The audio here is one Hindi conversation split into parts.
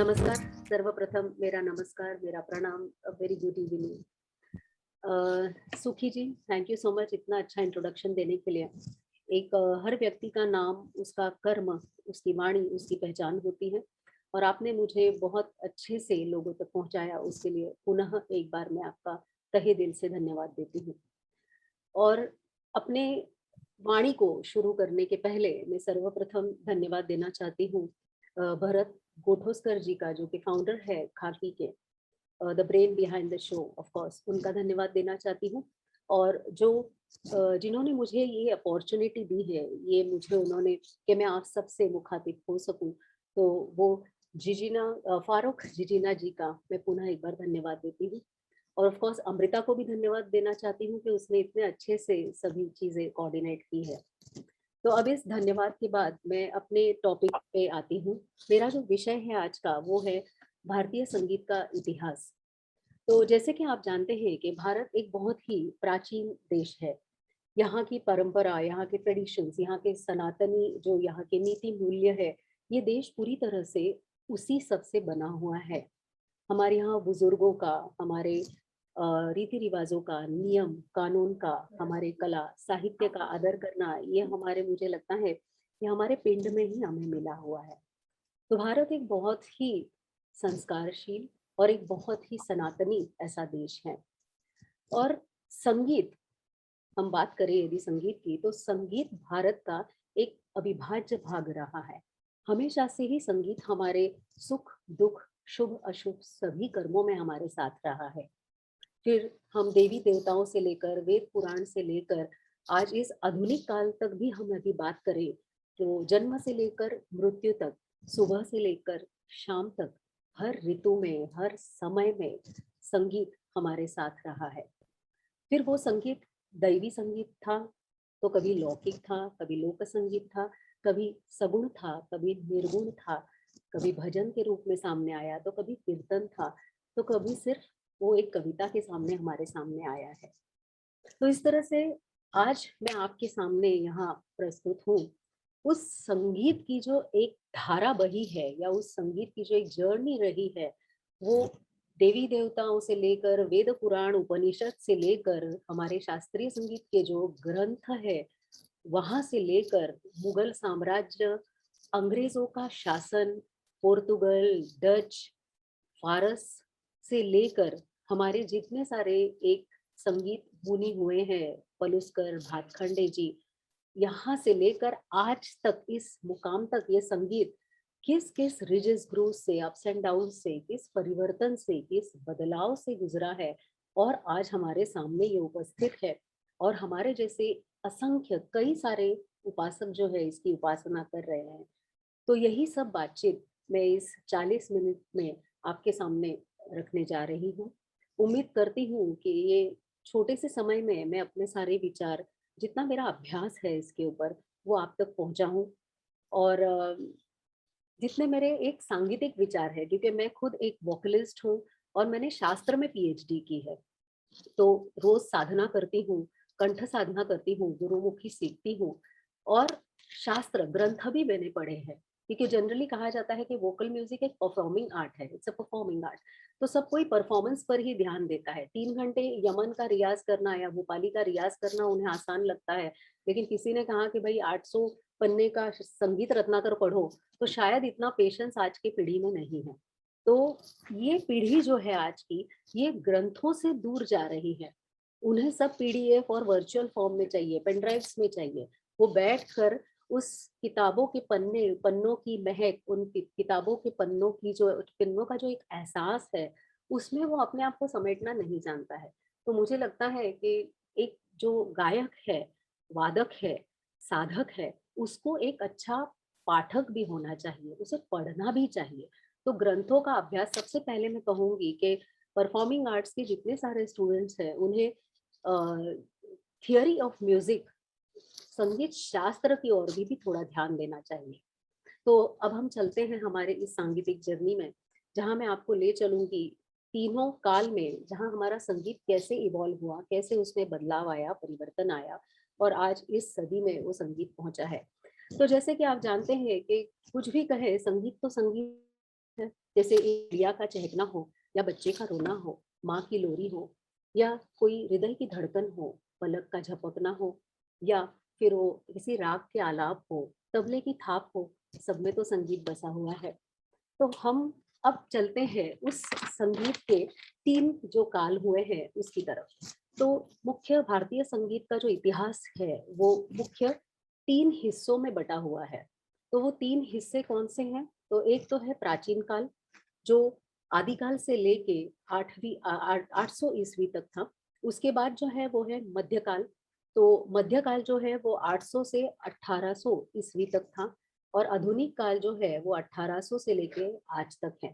नमस्कार। सर्वप्रथम मेरा नमस्कार, मेरा प्रणाम, वेरी गुड इवनिंग। सुखी जी, थैंक यू सो मच इतना अच्छा इंट्रोडक्शन देने के लिए। हर व्यक्ति का नाम, उसका कर्म, उसकी वाणी, उसकी पहचान होती है और आपने मुझे बहुत अच्छे से लोगों तक पहुंचाया, उसके लिए पुनः एक बार मैं आपका तहे दिल से धन्यवाद देती हूँ। और अपने वाणी को शुरू करने के पहले मैं सर्वप्रथम धन्यवाद देना चाहती हूँ भरत गोठोसकर जी का, जो कि फाउंडर है खाकी के, the brain behind the show, of course उनका धन्यवाद देना चाहती हूँ। और जिन्होंने मुझे ये अपॉर्चुनिटी दी है, ये मुझे उन्होंने कि मैं आप सबसे मुखातिब हो सकूं, तो वो फारूक जिजीना जी का मैं पुनः एक बार धन्यवाद देती हूँ। और ऑफ कोर्स अमृता को भी धन्यवाद देना चाहती हूँ कि उसने इतने अच्छे से सभी चीजें कोऑर्डिनेट की है। तो अब इस धन्यवाद के बाद मैं अपने टॉपिक पे आती हूँ। मेरा जो विषय है आज का वो है भारतीय संगीत का इतिहास। तो जैसे कि आप जानते हैं कि भारत एक बहुत ही प्राचीन देश है। यहाँ की परंपरा, यहाँ के ट्रेडिशंस, यहाँ के सनातनी जो यहाँ के नीति मूल्य है, ये देश पूरी तरह से उसी सब से बना हुआ है। हमारे यहाँ बुजुर्गों का, हमारे रीति रिवाजों का, नियम कानून का, हमारे कला साहित्य का आदर करना, ये हमारे, मुझे लगता है कि हमारे पिंड में ही हमें मिला हुआ है। तो भारत एक बहुत ही संस्कारशील और एक बहुत ही सनातनी ऐसा देश है। और संगीत, हम बात करें यदि संगीत की, तो संगीत भारत का एक अविभाज्य भाग रहा है। हमेशा से ही संगीत हमारे सुख दुख, शुभ अशुभ सभी कर्मों में हमारे साथ रहा है। फिर हम देवी देवताओं से लेकर वेद पुराण से लेकर आज इस आधुनिक काल तक भी हम यदि बात करें, तो जन्म से लेकर मृत्यु तक, सुबह से लेकर शाम तक, हर ऋतु में, हर समय में संगीत हमारे साथ रहा है। फिर वो संगीत दैवी संगीत था, तो कभी लौकिक था, कभी लोक संगीत था, कभी सगुण था, कभी निर्गुण था, कभी भजन के रूप में सामने आया, तो कभी कीर्तन था, तो कभी सिर्फ वो एक कविता के सामने हमारे सामने आया है। तो इस तरह से आज मैं आपके सामने यहाँ प्रस्तुत हूँ। उस संगीत की जो एक धारा बही है, या उस संगीत की जो एक जर्नी रही है, वो देवी देवताओं से लेकर वेद पुराण उपनिषद से लेकर हमारे शास्त्रीय संगीत के जो ग्रंथ है, वहां से लेकर मुगल साम्राज्य, अंग्रेजों का शासन, पोर्तुगल, डच, फारस से लेकर हमारे जितने सारे एक संगीत मुनि हुए हैं, पलुस्कर, भातखंडे जी, यहाँ से लेकर आज तक इस मुकाम तक ये संगीत किस किस रिजेस ग्रूव से, अप्स एंड डाउन से, किस परिवर्तन से, किस बदलाव से गुजरा है, और आज हमारे सामने ये उपस्थित है। और हमारे जैसे असंख्य कई सारे उपासक जो है इसकी उपासना कर रहे हैं। तो यही सब बातचीत मैं इस 40 मिनट में आपके सामने रखने जा रही हूँ। उम्मीद करती हूँ कि ये छोटे से समय में मैं अपने सारे विचार, जितना मेरा अभ्यास है इसके ऊपर, वो आप तक पहुँचाऊँ। और जितने मेरे एक सांगीतिक विचार है, क्योंकि मैं खुद एक वोकलिस्ट हूँ और मैंने शास्त्र में पीएचडी की है। तो रोज साधना करती हूँ, कंठ साधना करती हूँ, गुरुमुखी सीखती हूँ, और शास्त्र ग्रंथ भी मैंने पढ़े हैं। क्योंकि जनरली कहा जाता है कि वोकल म्यूजिक एक परफॉर्मिंग आर्ट है, इट्स अ परफॉर्मिंग आर्ट। तो सब कोई परफॉर्मेंस पर ही ध्यान देता है। 3 घंटे यमन का रियाज करना या भोपाली का रियाज करना उन्हें आसान लगता है, लेकिन किसी ने कहा कि भाई 800 पन्ने का संगीत रत्नाकर पढ़ो, तो शायद इतना पेशेंस आज की पीढ़ी में नहीं है। तो ये पीढ़ी जो है आज की, ये ग्रंथों से दूर जा रही है। उन्हें सब पीडीएफ और वर्चुअल फॉर्म में चाहिए, पेन ड्राइव्स में चाहिए। वो बैठकर उस किताबों के पन्नों की महक, उन किताबों के पन्नों का जो एक एहसास है, उसमें वो अपने आप को समेटना नहीं जानता है। तो मुझे लगता है कि एक जो गायक है, वादक है, साधक है, उसको एक अच्छा पाठक भी होना चाहिए, उसे पढ़ना भी चाहिए। तो ग्रंथों का अभ्यास, सबसे पहले मैं कहूंगी कि परफॉर्मिंग आर्ट्स के जितने सारे स्टूडेंट्स हैं, उन्हें थियरी ऑफ म्यूजिक, संगीत शास्त्र की ओर भी थोड़ा ध्यान देना चाहिए। तो अब हम चलते हैं हमारे इस सांगीतिक जर्नी में, जहां मैं आपको ले चलूंगी तीनों काल में, जहां हमारा संगीत कैसे इवॉल्व हुआ, कैसे उसमें बदलाव आया, परिवर्तन आया, और आज इस सदी में वो संगीत पहुंचा है। तो जैसे कि आप जानते हैं कि कुछ भी कहे, संगीत तो संगीत है। जैसे एक चिड़िया का चहकना हो, या बच्चे का रोना हो, माँ की लोरी हो, या कोई हृदय की धड़कन हो, पलक का झपकना हो, या फिर वो किसी राग के आलाप हो, तबले की थाप हो, सब में तो संगीत बसा हुआ है। तो हम अब चलते हैं उस संगीत के 3 जो काल हुए हैं उसकी तरफ। तो मुख्य भारतीय संगीत का जो इतिहास है वो मुख्य 3 हिस्सों में बटा हुआ है। तो वो 3 हिस्से कौन से हैं? तो एक तो है प्राचीन काल, जो आदिकाल से लेके 800 ईस्वी तक था। उसके बाद जो है वो है मध्यकाल। तो मध्यकाल जो है वो 800 से 1800 ईस्वी तक था, और आधुनिक काल जो है वो 1800 से लेके आज तक है।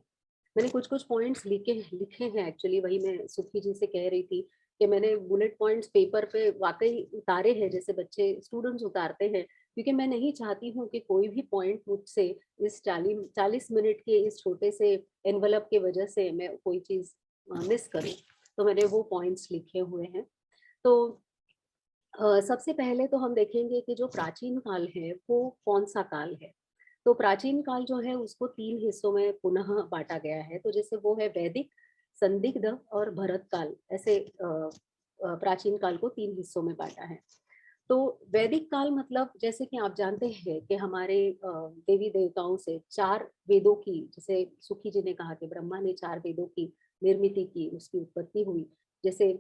मैंने कुछ कुछ पॉइंट्स लिखे हैं एक्चुअली, वही मैं सुखी जी से कह रही थी कि मैंने बुलेट पॉइंट्स पेपर पे वाकई उतारे हैं, जैसे बच्चे स्टूडेंट्स उतारते हैं, क्योंकि मैं नहीं चाहती हूँ कि कोई भी पॉइंट मुझसे इस 40 मिनट के इस छोटे से एनवलप के वजह से मैं कोई चीज मिस करूँ। तो मैंने वो पॉइंट्स लिखे हुए हैं। तो सबसे पहले तो हम देखेंगे कि जो प्राचीन काल है वो कौन सा काल है। तो प्राचीन काल जो है उसको 3 हिस्सों में पुनः बांटा गया है। तो जैसे वो है वैदिक, संदिग्ध और भरत काल, ऐसे प्राचीन काल को 3 हिस्सों में बांटा है। तो वैदिक काल मतलब जैसे कि आप जानते हैं कि हमारे देवी देवताओं से 4 वेदों की, जैसे सुखी जी ने कहा कि ब्रह्मा ने 4 वेदों की निर्मित की, उसकी उत्पत्ति हुई। जैसे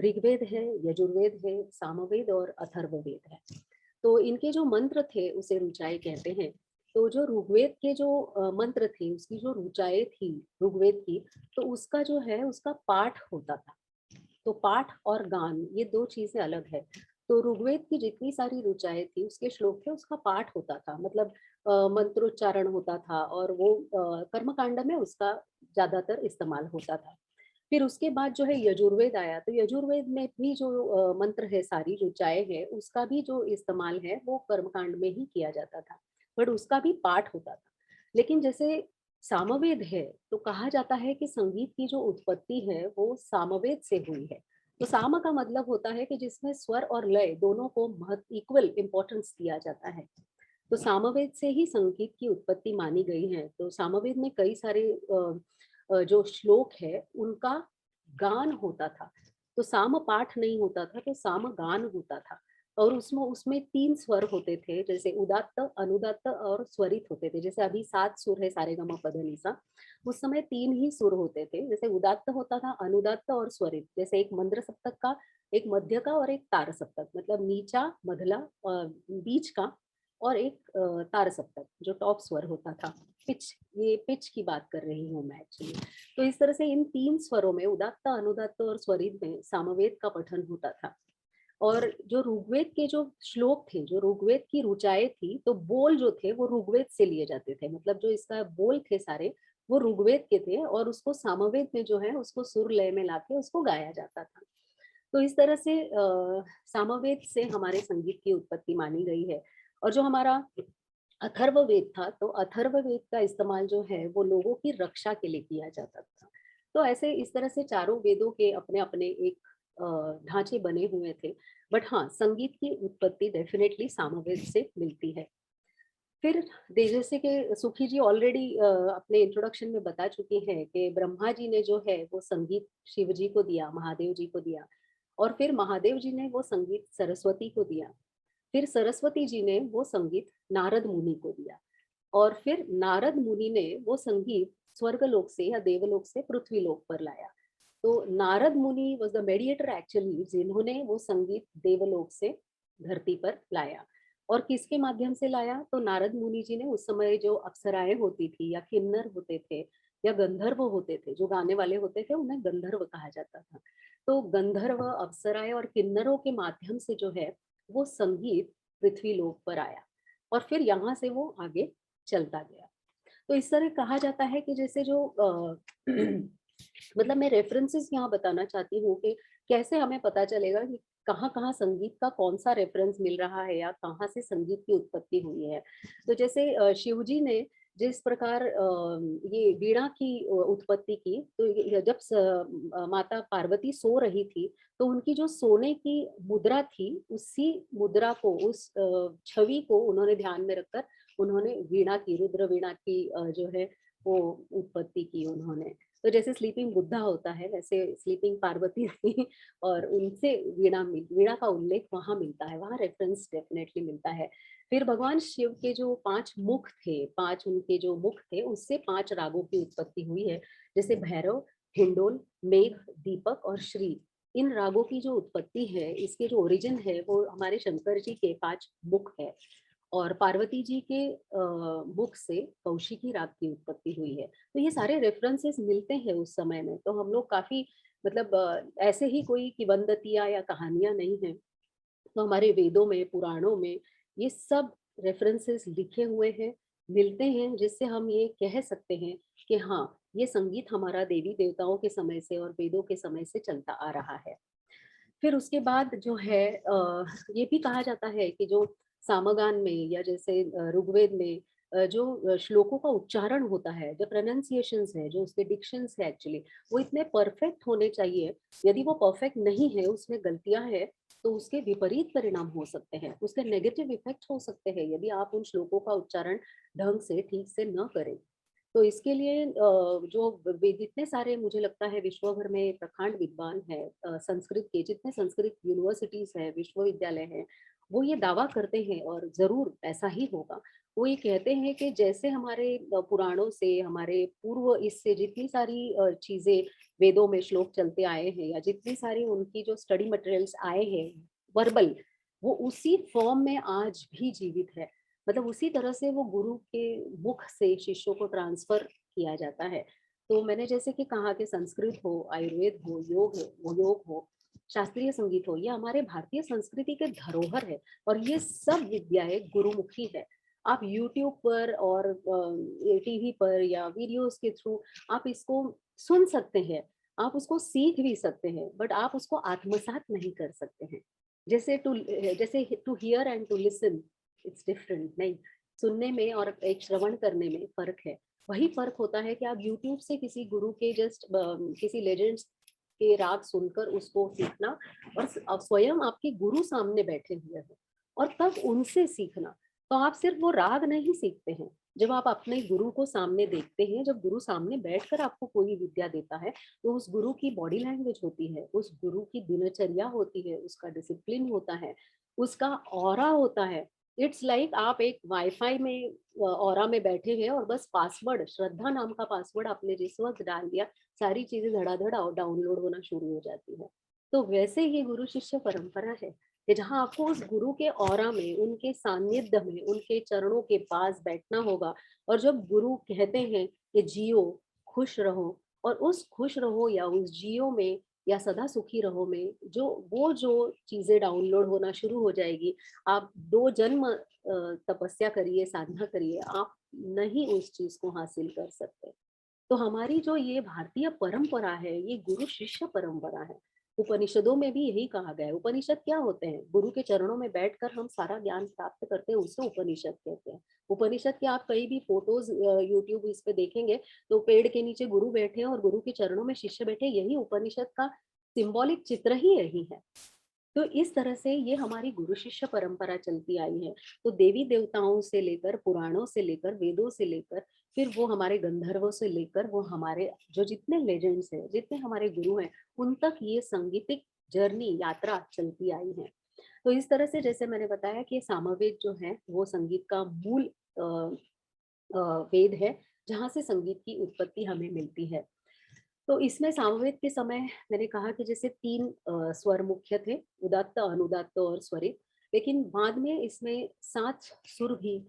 ऋग्वेद है, यजुर्वेद है, सामवेद और अथर्ववेद है। तो इनके जो मंत्र थे उसे ऋचाएँ कहते हैं। तो जो ऋग्वेद के जो मंत्र थे, उसकी जो ऋचाएँ थी ऋग्वेद की, तो उसका जो है उसका पाठ होता था। तो पाठ और गान ये 2 चीजें अलग है। तो ऋग्वेद की जितनी सारी ऋचाएँ थी, उसके श्लोक थे, उसका पाठ होता था, मतलब मंत्रोच्चारण होता था, और वो कर्मकांड में उसका ज्यादातर इस्तेमाल होता था। फिर उसके बाद जो है यजुर्वेद आया, तो यजुर्वेद में भी जो मंत्र है, सारी ऋचाएँ है, उसका भी जो इस्तेमाल है वो कर्मकांड में ही किया जाता था, बट उसका भी पाठ होता था। लेकिन जैसे सामवेद है, तो कहा जाता है कि संगीत की जो उत्पत्ति है वो सामवेद से हुई है। तो साम का मतलब होता है कि जिसमें स्वर और लय दोनों को महत्व इक्वल इम्पोर्टेंस दिया जाता है। तो सामवेद से ही संगीत की उत्पत्ति मानी गई है। तो सामवेद में कई सारे जो श्लोक है उनका गान होता था। तो साम पाठ नहीं होता था, तो साम गान होता था। और उसमें उसमें 3 स्वर होते थे, जैसे उदात्त, अनुदात्त और स्वरित होते थे। जैसे अभी 7 सुर है सारेगमपधनिसा, उस समय 3 ही सुर होते थे। जैसे उदात्त होता था, अनुदात्त और स्वरित। जैसे एक मंद्र सप्तक का, एक मध्य का और एक तार सप्तक, मतलब नीचा, मधला, बीच का, और एक तार सप्तक जो टॉप स्वर होता था। पिच, ये पिच की बात कर रही हूँ मैं एक्चुअली। तो इस तरह से इन 3 स्वरों में, उदात्त, अनुदात्त और स्वरित में सामवेद का पठन होता था। और जो ऋग्वेद के जो श्लोक थे, जो ऋग्वेद की ऋचाएँ थी, तो बोल जो थे वो ऋग्वेद से लिए जाते थे। मतलब जो इसका बोल थे सारे, वो ऋग्वेद के थे, और उसको सामवेद में जो है उसको सुर लय में लाके उसको गाया जाता था। तो इस तरह से सामवेद से हमारे संगीत की उत्पत्ति मानी गई है। और जो हमारा अथर्ववेद था, तो अथर्ववेद का इस्तेमाल जो है वो लोगों की रक्षा के लिए किया जाता था। तो ऐसे इस तरह से चारों वेदों के अपने अपने एक ढांचे बने हुए थे। बट हाँ, संगीत की उत्पत्ति डेफिनेटली सामवेद से मिलती है। फिर जैसे कि सुखी जी ऑलरेडी अपने इंट्रोडक्शन में बता चुकी हैं कि ब्रह्मा जी ने जो है वो संगीत शिव जी को दिया, महादेव जी को दिया, और फिर महादेव जी ने वो संगीत सरस्वती को दिया। फिर सरस्वती जी ने वो संगीत नारद मुनि को दिया, और फिर नारद मुनि ने वो संगीत स्वर्गलोक से या देवलोक से पृथ्वी लोक पर लाया। तो नारद मुनि वॉज द मेडिएटर एक्चुअली, जिन्होंने वो संगीत देवलोक से धरती पर लाया। और किसके माध्यम से लाया? तो नारद मुनि जी ने उस समय जो अप्सराएं होती थी, या किन्नर होते थे, या गंधर्व होते थे, जो गाने वाले होते थे उन्हें गंधर्व कहा जाता था। तो गंधर्व, अप्सराएं और किन्नरों के माध्यम से जो है वो संगीत पृथ्वी लोक पर आया, और फिर यहाँ से वो आगे चलता गया। तो इस तरह कहा जाता है कि जैसे जो मतलब मैं रेफरेंसेस यहाँ बताना चाहती हूँ कि कैसे हमें पता चलेगा कि कहाँ कहाँ संगीत का कौन सा रेफरेंस मिल रहा है, या कहाँ से संगीत की उत्पत्ति हुई है। तो जैसे शिव जी ने जिस प्रकार ये वीणा की उत्पत्ति की, तो जब माता पार्वती सो रही थी, तो उनकी जो सोने की मुद्रा थी, उसी मुद्रा को, उस छवि को उन्होंने ध्यान में रखकर उन्होंने वीणा की, रुद्र वीणा की जो है वो उत्पत्ति की उन्होंने। तो जैसे स्लीपिंग बुद्धा होता है वैसे स्लीपिंग पार्वती थी और उनसे वीणा का उल्लेख वहाँ मिलता है, वहाँ रेफरेंस डेफिनेटली मिलता है। फिर भगवान शिव के जो 5 मुख थे, 5 उनके जो मुख थे उससे 5 रागों की उत्पत्ति हुई है। जैसे भैरव, हिंडोल, मेघ, दीपक और श्री। इन रागों की जो उत्पत्ति है, इसके जो ओरिजिन है वो हमारे शंकर जी के 5 मुख है। और पार्वती जी के मुख से कौशिकी राग की उत्पत्ति हुई है। तो ये सारे रेफरेंसेस मिलते हैं उस समय में, तो हम लोग काफी मतलब ऐसे ही कोई किंवदंतियां या कहानियां नहीं है। तो हमारे वेदों में, पुराणों में ये सब रेफरेंसेस लिखे हुए हैं, मिलते हैं, जिससे हम ये कह सकते हैं कि हाँ, ये संगीत हमारा देवी देवताओं के समय से और वेदों के समय से चलता आ रहा है। फिर उसके बाद जो है ये भी कहा जाता है कि जो सामगान में या जैसे ऋग्वेद में जो श्लोकों का उच्चारण होता है, जो प्रोनाउंसिएशंस है, जो उसके डिक्शंस है एक्चुअली, वो इतने परफेक्ट होने चाहिए। यदि वो परफेक्ट नहीं है, उसमें गलतियां हैं, तो उसके विपरीत परिणाम हो सकते हैं, उसके नेगेटिव इफेक्ट हो सकते हैं यदि आप उन श्लोकों का उच्चारण ढंग से ठीक से न करें। तो इसके लिए जो जितने सारे मुझे लगता है विश्व भर में प्रखांड विद्वान है, संस्कृत के जितने संस्कृत यूनिवर्सिटीज है, विश्वविद्यालय हैं, वो ये दावा करते हैं और जरूर ऐसा ही होगा। वो ये कहते हैं कि जैसे हमारे पुराणों से, हमारे पूर्व इससे जितनी सारी चीजें वेदों में श्लोक चलते आए हैं या जितनी सारी उनकी जो स्टडी मटेरियल्स आए हैं वर्बल, वो उसी फॉर्म में आज भी जीवित है। मतलब उसी तरह से वो गुरु के मुख से शिष्यों को ट्रांसफर किया जाता है। तो मैंने जैसे कि कहा कि संस्कृत हो, आयुर्वेद हो, योग हो, शास्त्रीय संगीत हो, ये हमारे भारतीय संस्कृति के धरोहर है। और ये सब विद्याएं गुरुमुखी है। आप यूट्यूब पर और टीवी पर या वीडियोस के थ्रू आप इसको सुन सकते हैं, आप उसको सीख भी सकते हैं, बट आप उसको आत्मसात नहीं कर सकते हैं। जैसे to hear and to listen, it's different नहीं। सुनने में और एक श्रवण करने में फर्क है। वही फर्क होता है कि आप यूट्यूब से किसी गुरु के जस्ट किसी लेजेंड्स के राग सुनकर उसको सीखना, और स्वयं आपके गुरु सामने बैठे हुए हैं और तब उनसे सीखना। तो आप सिर्फ वो राग नहीं सीखते हैं। जब आप अपने गुरु को सामने देखते हैं, जब गुरु सामने बैठकर आपको कोई विद्या देता है, तो उस गुरु की बॉडी लैंग्वेज होती है, उस गुरु की दिनचर्या होती है, उसका डिसिप्लिन होता है, उसका ऑरा होता है। इट्स लाइक आप एक वाईफाई में ऑरा में बैठे हैं और बस पासवर्ड, श्रद्धा नाम का पासवर्ड आपने जिस वक्त डाल दिया, सारी चीजें धड़ाधड़ डाउनलोड होना शुरू हो जाती है। तो वैसे ही गुरु शिष्य परंपरा है कि जहाँ आपको उस गुरु के ऑरा में, उनके सानिध्य में, उनके चरणों के पास बैठना होगा। और जब गुरु कहते हैं कि जियो, खुश रहो, और उस खुश रहो या उस जियो में या सदा सुखी रहो में जो चीजें डाउनलोड होना शुरू हो जाएगी, आप 2 जन्म तपस्या करिए, साधना करिए, आप नहीं उस चीज को हासिल कर सकते। तो हमारी जो ये भारतीय परंपरा है, ये गुरु शिष्य परंपरा है। उपनिषदों में भी यही कहा गया है। उपनिषद क्या होते हैं? गुरु के चरणों में बैठकर हम सारा ज्ञान प्राप्त करते हैं, उसे उपनिषद कहते हैं। उपनिषद के आप कहीं भी फोटोज यूट्यूब इस पे देखेंगे, तो पेड़ के नीचे गुरु बैठे हैं और गुरु के चरणों में शिष्य बैठे, यही उपनिषद का सिंबॉलिक चित्र ही यही है। तो इस तरह से ये हमारी गुरु शिष्य परंपरा चलती आई है। तो देवी देवताओं से लेकर, पुराणों से लेकर, वेदों से लेकर, फिर वो हमारे गंधर्वों से लेकर, वो हमारे जो जितने लेजेंड्स हैं, जितने हमारे गुरु हैं, उन तक ये संगीतिक जर्नी, यात्रा चलती आई है। तो इस तरह से जैसे मैंने बताया कि सामवेद जो है वो संगीत का मूल वेद है, जहाँ से संगीत की उत्पत्ति हमें मिलती है। तो इसमें सामवेद के समय मैंने कहा कि जैसे 3 स्वर मुख्य थे, उदात्त, अनुदात्त और स्वरित। लेकिन बाद में इसमें 7 सुर भी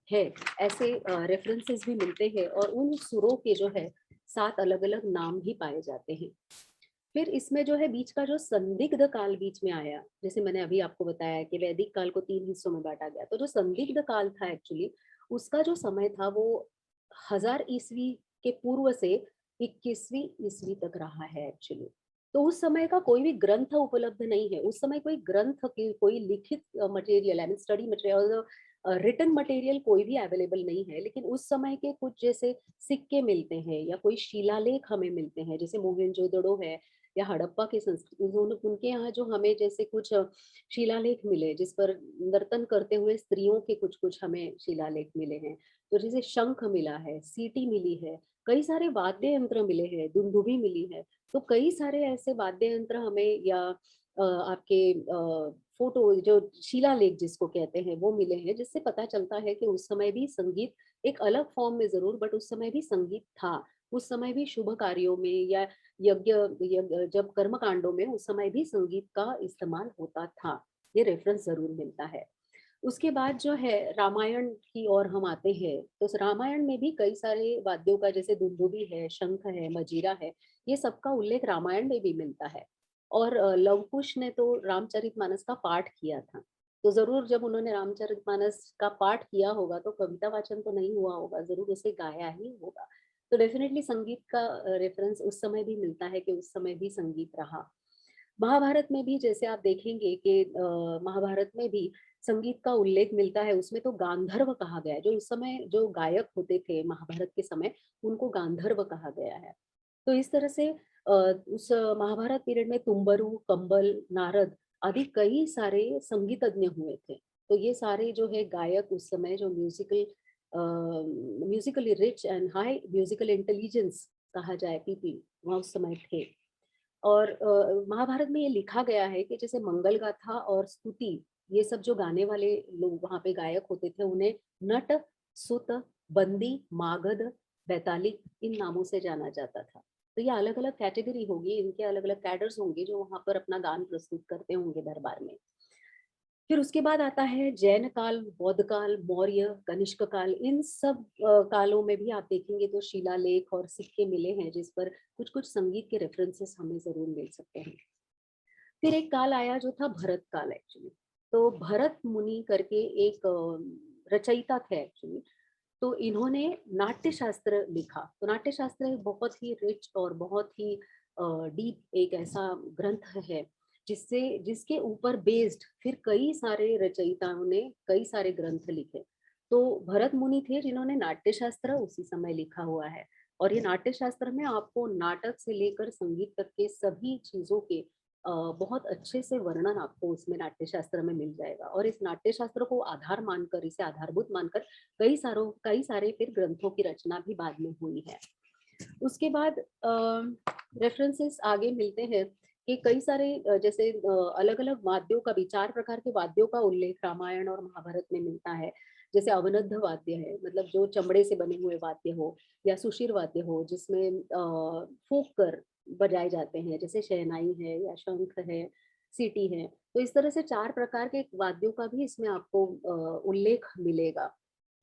है, ऐसे रेफरेंसेस भी मिलते हैं, और उन सुरों के जो है 7 अलग अलग नाम भी पाए जाते हैं। फिर इसमें जो है बीच का जो संदिग्ध काल बीच में आया, जैसे मैंने अभी आपको बताया कि वैदिक काल को 3 हिस्सों में बांटा गया, तो जो संदिग्ध काल था एक्चुअली, उसका जो समय था वो 1000 ईस्वी के पूर्व से 21वीं ईस्वी तक रहा है एक्चुअली। तो उस समय का कोई भी ग्रंथ उपलब्ध नहीं है। उस समय कोई ग्रंथ की कोई लिखित मटेरियल यानी स्टडी मटेरियल, रिटन मटेरियल कोई भी अवेलेबल नहीं है। लेकिन उस समय के कुछ जैसे सिक्के मिलते हैं या कोई शिलालेख हमें मिलते हैं, जैसे मोहनजोदड़ो है या हड़प्पा की संस्कृति, उनके यहाँ जो हमें जैसे कुछ शिलालेख मिले जिस पर नर्तन करते हुए स्त्रियों के कुछ कुछ हमें शिलालेख मिले हैं। तो जैसे शंख मिला है, सीटी मिली है, कई सारे वाद्य यंत्र मिले हैं, दुंदुभी मिली है। तो कई सारे ऐसे वाद्य यंत्र हमें या आपके फोटो जो शिलालेख जिसको कहते हैं वो मिले हैं, जिससे पता चलता है कि उस समय भी संगीत एक अलग फॉर्म में जरूर, बट उस समय भी संगीत था। उस समय भी शुभ कार्यों में या यज्ञ यज्ञ जब कर्म कांडों में उस समय भी संगीत का इस्तेमाल होता था। ये रेफरेंस जरूर मिलता है। उसके बाद जो है रामायण की ओर हम आते हैं, तो उस रामायण में भी कई सारे वाद्यों का, जैसे दुंदुभी है, शंख है, मजीरा है, ये सबका उल्लेख रामायण में भी मिलता है। और लव कुश ने तो रामचरितमानस का पाठ किया था। तो जरूर जब उन्होंने रामचरितमानस का पाठ किया होगा तो कविता वाचन तो नहीं हुआ होगा, जरूर उसे गाया ही होगा। तो डेफिनेटली संगीत का रेफरेंस उस समय भी मिलता है कि उस समय भी संगीत रहा। महाभारत में भी जैसे आप देखेंगे कि महाभारत में भी संगीत का उल्लेख मिलता है। उसमें तो गांधर्व कहा गया है, जो उस समय जो गायक होते थे महाभारत के समय, उनको गांधर्व कहा गया है। तो इस तरह से उस महाभारत पीरियड में तुम्बरु, कंबल, नारद आदि कई सारे संगीतज्ञ हुए थे। तो ये सारे जो है गायक उस समय जो Musically rich and high musical intelligence कहा जाए पीपल, वहाँ उस समय थे। और महाभारत में ये लिखा गया है कि जैसे मंगल गाथा और स्तुति, ये सब जो गाने वाले लोग वहाँ पे गायक होते थे, उन्हें नट, सुत, बंदी, मागध, बैतालिक इन नामों से जाना जाता था। तो ये अलग अलग कैटेगरी होगी, इनके अलग अलग कैडर्स होंगे जो वहाँ पर अपना गान प्रस्तुत करते होंगे दरबार में। फिर उसके बाद आता है जैन काल, बौद्ध काल, मौर्य, कनिष्क काल। इन सब कालों में भी आप देखेंगे तो शिलालेख और सिक्के मिले हैं जिस पर कुछ कुछ संगीत के रेफरेंसेस हमें जरूर मिल सकते हैं। फिर एक काल आया जो था भरत काल एक्चुअली। तो भरत मुनि करके एक रचयिता थे एक्चुअली। तो इन्होंने नाट्य शास्त्र लिखा। तो नाट्य शास्त्र एक बहुत ही रिच और बहुत ही डीप एक ऐसा ग्रंथ है जिससे जिसके ऊपर बेस्ड फिर कई सारे रचयिताओं ने कई सारे ग्रंथ लिखे। तो भरत मुनि थे जिन्होंने नाट्य शास्त्र उसी समय लिखा हुआ है। और ये नाट्य शास्त्र में आपको नाटक से लेकर संगीत तक के सभी चीजों के बहुत अच्छे से वर्णन आपको उसमें नाट्य शास्त्र में मिल जाएगा। और इस नाट्य शास्त्र को आधार मानकर, इसे आधारभूत मानकर कई सारे फिर ग्रंथों की रचना भी बाद में हुई है। उसके बाद रेफरेंसेस आगे मिलते हैं कि कई सारे जैसे अलग अलग वाद्यों का भी, 4 प्रकार के वाद्यों का उल्लेख रामायण और महाभारत में मिलता है। जैसे अवनद्ध वाद्य है, मतलब जो चमड़े से बने हुए वाद्य हो, या सुशीर वाद्य हो जिसमें फूंक कर बजाए जाते हैं, जैसे शहनाई है या शंख है, सीटी है। तो इस तरह से 4 प्रकार के वाद्यों का भी इसमें आपको उल्लेख मिलेगा।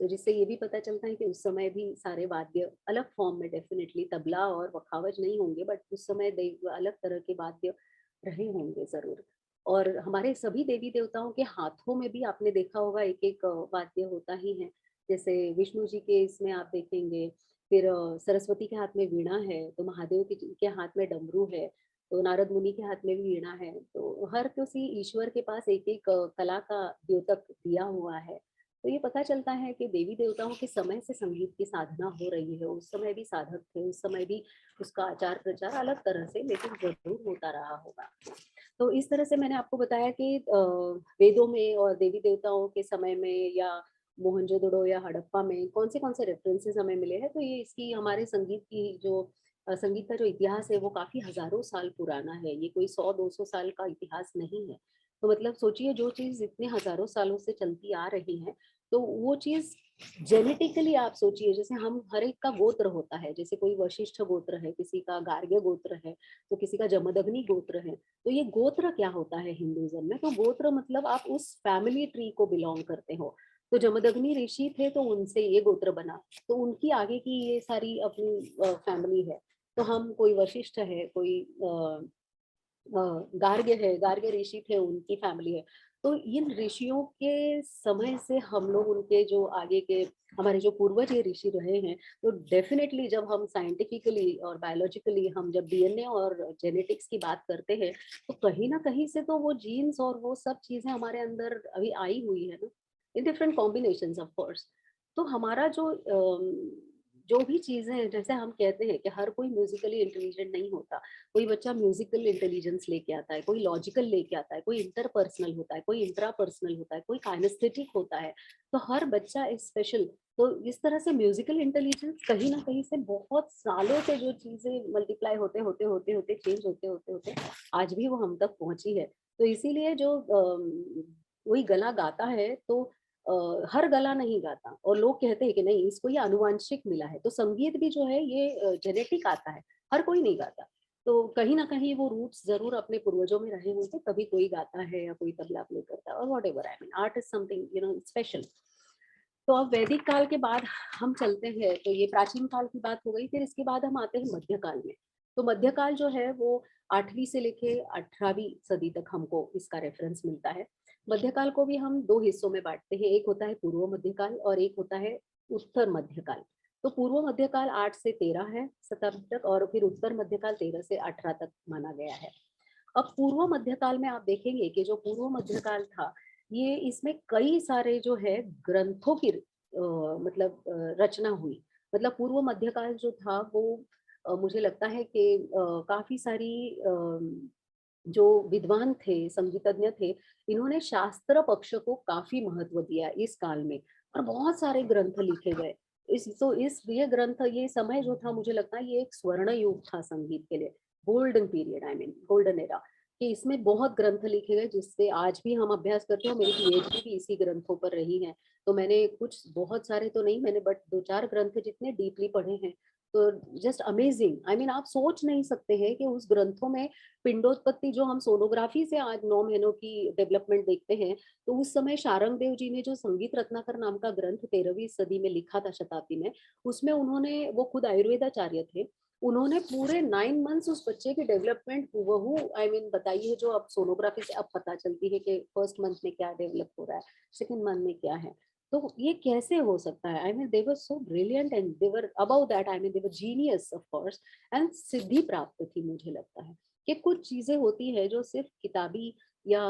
तो जिससे ये भी पता चलता है कि उस समय भी सारे वाद्य अलग फॉर्म में, डेफिनेटली तबला और वखावज नहीं होंगे, बट उस समय अलग तरह के वाद्य रहे होंगे जरूर। और हमारे सभी देवी देवताओं के हाथों में भी आपने देखा होगा एक एक वाद्य होता ही है। जैसे विष्णु जी के इसमें आप देखेंगे, फिर सरस्वती के हाथ में वीणा है, तो महादेव के हाथ में डमरू है, तो नारद मुनि के हाथ में भी वीणा है। तो हर किसी ईश्वर के पास एक एक कला का द्योतक दिया हुआ है। तो ये पता चलता है कि देवी देवताओं के समय से संगीत की साधना हो रही है। उस समय भी साधक थे, उस समय भी उसका आचार प्रचार अलग तरह से लेकिन जरूर होता रहा होगा। तो इस तरह से मैंने आपको बताया कि वेदों में और देवी देवताओं के समय में या मोहनजोदड़ो या हड़प्पा में कौन से रेफरेंसेस हमें मिले हैं। तो ये इसकी हमारे संगीत की जो संगीत का जो इतिहास है वो काफी हजारों साल पुराना है। ये कोई 100-200 साल का इतिहास नहीं है। तो मतलब सोचिए, जो चीज इतने हजारों सालों से चलती आ रही है, तो वो चीज जेनेटिकली आप सोचिए, जैसे हम हर एक का गोत्र होता है, जैसे कोई वशिष्ठ गोत्र है, किसी का गार्ग्य गोत्र है, तो किसी का जमदग्नि गोत्र है। तो ये गोत्र क्या होता है हिंदुइज्म में? तो गोत्र मतलब आप उस फैमिली ट्री को बिलोंग करते हो। तो जमदग्नि ऋषि थे तो उनसे ये गोत्र बना, तो उनकी आगे की ये सारी अपनी फैमिली है। तो हम, कोई वशिष्ठ है, कोई गार्ग्य है, गार्ग्य ऋषि थे, उनकी फैमिली है। तो इन ऋषियों के समय से हम लोग उनके जो आगे के हमारे जो पूर्वज ये ऋषि रहे हैं, तो डेफिनेटली जब हम साइंटिफिकली और बायोलॉजिकली हम जब डीएनए और जेनेटिक्स की बात करते हैं, तो कहीं ना कहीं से तो वो जीन्स और वो सब चीजें हमारे अंदर अभी आई हुई है ना, in different combination of course. तो हमारा जो जो भी चीजें हैं, जैसे हम कहते हैं कि हर कोई म्यूजिकली इंटेलिजेंट नहीं होता, कोई बच्चा म्यूजिकल इंटेलिजेंस लेके आता है, कोई लॉजिकल लेके आता है, कोई इंटरपर्सनल होता है, कोई इंट्रापर्सनल होता है, कोई काइनेस्थेटिक होता है। तो हर बच्चा इज स्पेशल। तो इस तरह से म्यूजिकल इंटेलिजेंस कहीं ना कहीं से बहुत सालों से जो चीजें मल्टीप्लाई होते होते होते होते चेंज होते होते होते आज भी वो हम तक पहुंची है। तो इसीलिए जो वही गला गाता है तो हर गला नहीं गाता, और लोग कहते हैं कि नहीं इसको ये आनुवांशिक मिला है। तो संगीत भी जो है ये जेनेटिक आता है, हर कोई नहीं गाता। तो कहीं ना कहीं वो रूट्स जरूर अपने पूर्वजों में रहे होंगे, तभी कोई गाता है या कोई तबला प्ले करता है, और what ever, I mean art is something special. तो अब वैदिक काल के बाद हम चलते हैं, तो ये प्राचीन काल की बात हो गई। फिर इसके बाद हम आते हैं मध्यकाल में। तो मध्यकाल जो है वो 8वीं से लेके 18वीं सदी तक हमको इसका रेफरेंस मिलता है। मध्यकाल को भी हम दो हिस्सों में बांटते हैं, एक होता है पूर्व मध्यकाल और एक होता है उत्तर मध्यकाल। तो पूर्व मध्यकाल 8 से 13 है शताब्दी तक, और फिर उत्तर मध्यकाल 13 से 18 तक माना गया है। अब पूर्व मध्यकाल में आप देखेंगे कि जो पूर्व मध्यकाल था, ये इसमें कई सारे जो है ग्रंथों की मतलब रचना हुई। मतलब पूर्व मध्यकाल जो था वो मुझे लगता है कि काफी सारी जो विद्वान थे, संगीतज्ञ थे, इन्होंने शास्त्र पक्ष को काफी महत्व दिया इस काल में, और बहुत सारे ग्रंथ लिखे गए। इस ये ग्रंथ, ये समय जो था, मुझे लगता है ये एक स्वर्ण युग था संगीत के लिए, golden period, I mean golden era. कि इसमें बहुत ग्रंथ लिखे गए जिससे आज भी हम अभ्यास करते हो। मेरी पीएचडी भी इसी ग्रंथों पर रही है। तो मैंने कुछ, बहुत सारे तो नहीं मैंने, बट 2-4 ग्रंथ जितने डीपली पढ़े हैं, तो जस्ट अमेजिंग, आई मीन आप सोच नहीं सकते हैं कि उस ग्रंथों में पिंडोत्पत्ति, जो हम सोनोग्राफी से आज 9 महीनों की डेवलपमेंट देखते हैं, तो उस समय शारंग देव जी ने जो संगीत रत्नाकर नाम का ग्रंथ 13वीं सदी में लिखा था, शताब्दी में, उसमें उन्होंने, वो खुद आयुर्वेदाचार्य थे, उन्होंने पूरे 9 मंथ्स उस बच्चे की डेवलपमेंट हुबहू, आई मीन बताई है, जो अब सोनोग्राफी से अब पता चलती है कि फर्स्ट मंथ में क्या डेवलप हो रहा है, सेकंड मंथ में क्या है। तो ये कैसे हो सकता है? I mean they were so brilliant and they were about that, I mean they were genius of course. And सिद्धि प्राप्त थी, मुझे लगता है कि कुछ चीजें होती है जो सिर्फ किताबी या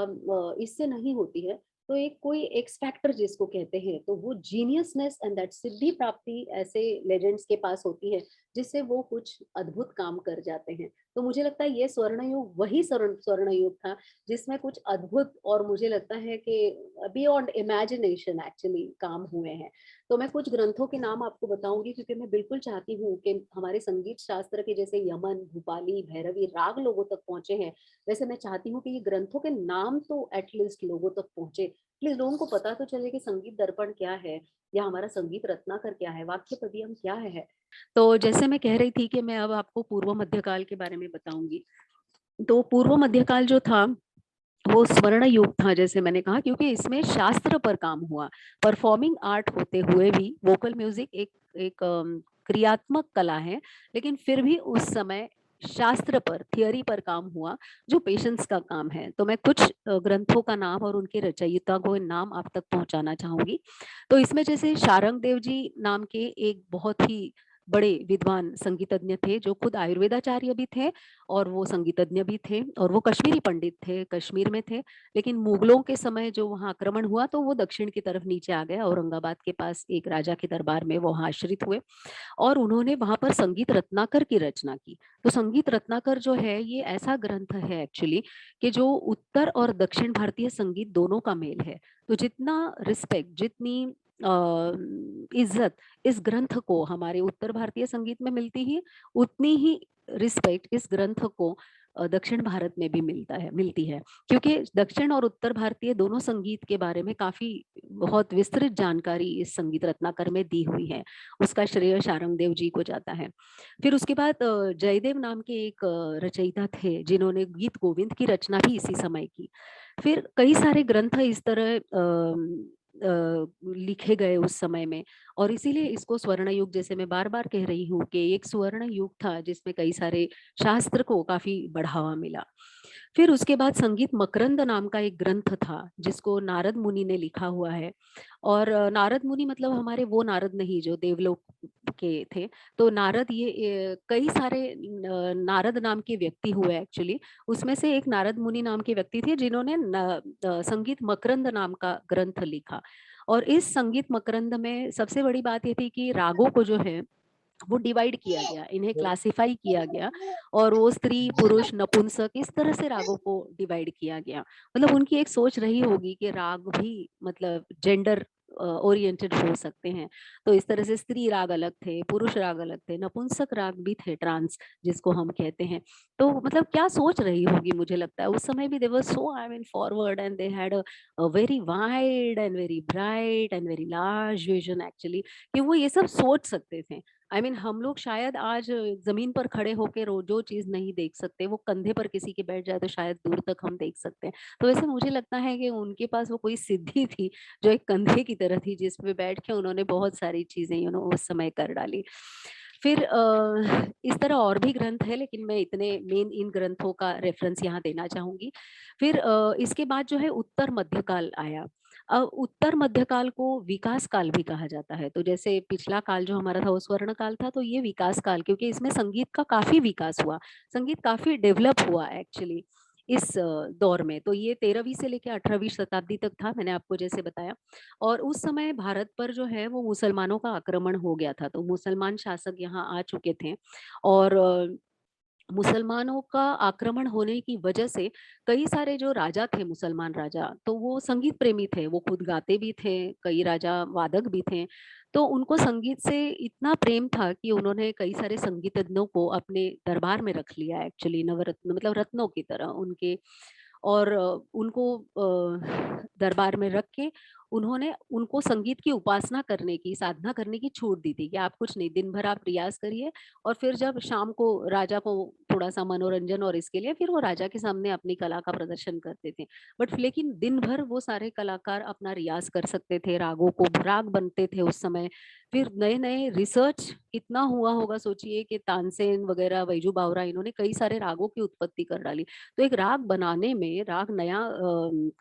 इससे नहीं होती है। तो एक कोई एक्स फैक्टर जिसको कहते हैं, तो वो जीनियसनेस एंड दैट सिद्धि प्राप्ति ऐसे लेजेंड्स के पास होती है, जिससे वो कुछ अद्भुत काम कर जाते हैं। तो मुझे लगता है ये स्वर्ण युग वही स्वर्ण युग था, जिसमें कुछ अद्भुत, और मुझे लगता है कि बियॉन्ड इमेजिनेशन एक्चुअली काम हुए हैं। तो मैं कुछ ग्रंथों के नाम आपको बताऊंगी, क्योंकि मैं बिल्कुल चाहती हूँ कि हमारे संगीत शास्त्र के जैसे यमन, भूपाली, भैरवी राग लोगों तक पहुंचे हैं, वैसे मैं चाहती हूँ कि ये ग्रंथों के नाम तो एटलीस्ट लोगों तक पहुंचे, प्लीज लोगों को पता तो चले कि संगीत दर्पण क्या है, या हमारा संगीत रत्नाकर क्या है, वाक्य पदियम क्या है। तो जैसे मैं कह रही थी कि मैं अब आपको पूर्व मध्यकाल के बारे में बताऊंगी। तो पूर्व मध्यकाल जो था वो स्वर्ण युग था, जैसे मैंने कहा, क्योंकि इसमें शास्त्र पर काम हुआ। परफॉर्मिंग आर्ट होते हुए भी वोकल म्यूजिक एक एक क्रियात्मक कला है, लेकिन फिर भी उस समय शास्त्र पर, थियोरी पर काम हुआ, जो पेशेंस का काम है। तो मैं कुछ ग्रंथों का नाम और उनके रचयिता को नाम आप तक पहुंचाना चाहूंगी। तो इसमें जैसे शारंग देव जी नाम के एक बहुत ही बड़े विद्वान संगीतज्ञ थे, जो खुद आयुर्वेदाचार्य भी थे और वो संगीतज्ञ भी थे, और वो कश्मीरी पंडित थे, कश्मीर में थे। लेकिन मुगलों के समय जो वहाँ आक्रमण हुआ, तो वो दक्षिण की तरफ नीचे आ गए, औरंगाबाद के पास एक राजा के दरबार में वो वहाँ आश्रित हुए, और उन्होंने वहां पर संगीत रत्नाकर की रचना की। तो संगीत रत्नाकर जो है ये ऐसा ग्रंथ है एक्चुअली, कि जो उत्तर और दक्षिण भारतीय संगीत दोनों का मेल है। तो जितना रिस्पेक्ट, जितनी इज्जत इस ग्रंथ को हमारे उत्तर भारतीय संगीत में मिलती है, उतनी ही रिस्पेक्ट इस ग्रंथ को दक्षिण भारत में भी मिलती है। क्योंकि दक्षिण और उत्तर भारतीय दोनों संगीत के बारे में काफी बहुत विस्तृत जानकारी इस संगीत रत्नाकर में दी हुई है। उसका श्रेय शारंग देव जी को जाता है। फिर उसके बाद जयदेव नाम के एक रचयिता थे, जिन्होंने गीत गोविंद की रचना भी इसी समय की। फिर कई सारे ग्रंथ इस तरह लिखे गए उस समय में, और इसीलिए इसको स्वर्ण युग, जैसे मैं बार बार कह रही हूँ कि एक स्वर्ण युग था जिसमें कई सारे शास्त्र को काफी बढ़ावा मिला। फिर उसके बाद संगीत मकरंद नाम का एक ग्रंथ था, जिसको नारद मुनि ने लिखा हुआ है। और नारद मुनि मतलब हमारे वो नारद नहीं जो देवलोक के थे। तो नारद, ये कई सारे नारद नाम के व्यक्ति हुए एक्चुअली। उसमें से एक नारद मुनि नाम के व्यक्ति थे, जिन्होंने संगीत मकरंद नाम का ग्रंथ लिखा। और इस संगीत मकरंद में सबसे बड़ी बात ये थी कि रागों को जो है वो डिवाइड किया गया, इन्हें क्लासिफाई किया गया, और वो स्त्री पुरुष नपुंसक इस तरह से रागों को डिवाइड किया गया। मतलब उनकी एक सोच रही होगी कि राग भी मतलब जेंडर ओरिएंटेड हो सकते हैं। तो इस तरह से स्त्री राग अलग थे, पुरुष राग अलग थे, नपुंसक राग भी थे, ट्रांस जिसको हम कहते हैं। तो मतलब क्या सोच रही होगी, मुझे लगता है उस समय भी they were so I mean forward, and they had a very wide and very bright and very large vision actually, कि वो ये सब सोच सकते थे। हम लोग शायद आज जमीन पर खड़े होकर जो चीज नहीं देख सकते, वो कंधे पर किसी के बैठ जाए तो शायद दूर तक हम देख सकते हैं। तो वैसे मुझे लगता है कि उनके पास वो कोई सिद्धि थी जो एक कंधे की तरह थी, जिसपे बैठ के उन्होंने बहुत सारी चीजें उस समय कर डाली। फिर इस तरह और भी ग्रंथ है, लेकिन मैं इतने मेन इन ग्रंथों का रेफरेंस यहाँ देना चाहूंगी। फिर इसके बाद जो है उत्तर मध्यकाल आया। उत्तर मध्यकाल को विकास काल भी कहा जाता है। तो जैसे पिछला काल जो हमारा था वो स्वर्ण काल था, तो ये विकास काल, क्योंकि इसमें संगीत का काफी विकास हुआ, संगीत काफी डेवलप हुआ एक्चुअली इस दौर में। तो ये 13वीं से लेकर 18वीं शताब्दी तक था, मैंने आपको जैसे बताया। और उस समय भारत पर जो है वो मुसलमानों का आक्रमण हो गया था, तो मुसलमान शासक यहाँ आ चुके थे। और मुसलमानों का आक्रमण होने की वजह से कई सारे जो राजा थे, मुसलमान राजा, तो वो संगीत प्रेमी थे, वो खुद गाते भी थे, कई राजा वादक भी थे। तो उनको संगीत से इतना प्रेम था कि उन्होंने कई सारे संगीतज्ञों को अपने दरबार में रख लिया एक्चुअली, नवरत्न मतलब रत्नों की तरह उनके। और उनको दरबार में रख के उन्होंने उनको संगीत की उपासना करने की, साधना करने की छूट दी थी कि आप कुछ नहीं, दिन भर आप रियाज करिए, और फिर जब शाम को राजा को थोड़ा सा मनोरंजन और इसके लिए फिर वो राजा के सामने अपनी कला का प्रदर्शन करते थे। बट लेकिन दिन भर वो सारे कलाकार अपना रियाज कर सकते थे, रागों को राग बनते थे उस समय। फिर नए नए रिसर्च कितना हुआ होगा, सोचिए कि तानसेन वगैरह, बैजू बावरा, इन्होंने कई सारे रागों की उत्पत्ति कर डाली। तो एक राग बनाने में, राग नया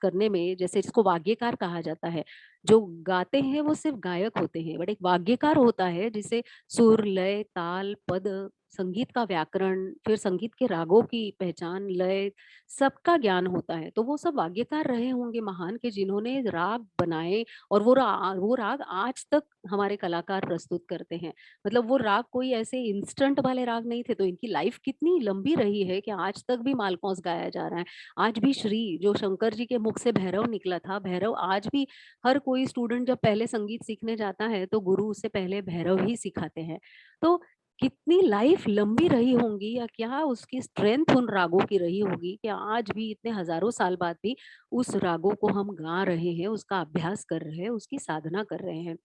करने में, जैसे जिसको वाग्यकार कहा जाता है, जो गाते हैं वो सिर्फ गायक होते हैं, बट एक वाग्यकार होता है जिसे सुर, लय, ताल, पद, संगीत का व्याकरण, फिर संगीत के रागों की पहचान, लय, सबका ज्ञान होता है। तो वो सब वाग्यकार रहे होंगे महान, के जिन्होंने राग बनाए। और वो राग आज तक हमारे कलाकार प्रस्तुत करते हैं। मतलब वो राग कोई ऐसे इंस्टेंट वाले राग नहीं थे, तो इनकी लाइफ कितनी लंबी रही है कि आज तक भी मालकौंस गाया जा रहा है। आज भी श्री, जो शंकर जी के मुख से भैरव निकला था, भैरव आज भी हर कोई स्टूडेंट जब पहले संगीत सीखने जाता है तो गुरु उससे पहले भैरव ही सिखाते हैं। तो कितनी लाइफ लंबी रही होंगी, या क्या उसकी स्ट्रेंथ उन रागों की रही होगी कि आज भी इतने हजारों साल बाद भी उस रागों को हम गा रहे हैं, उसका अभ्यास कर रहे हैं, उसकी साधना कर रहे हैं।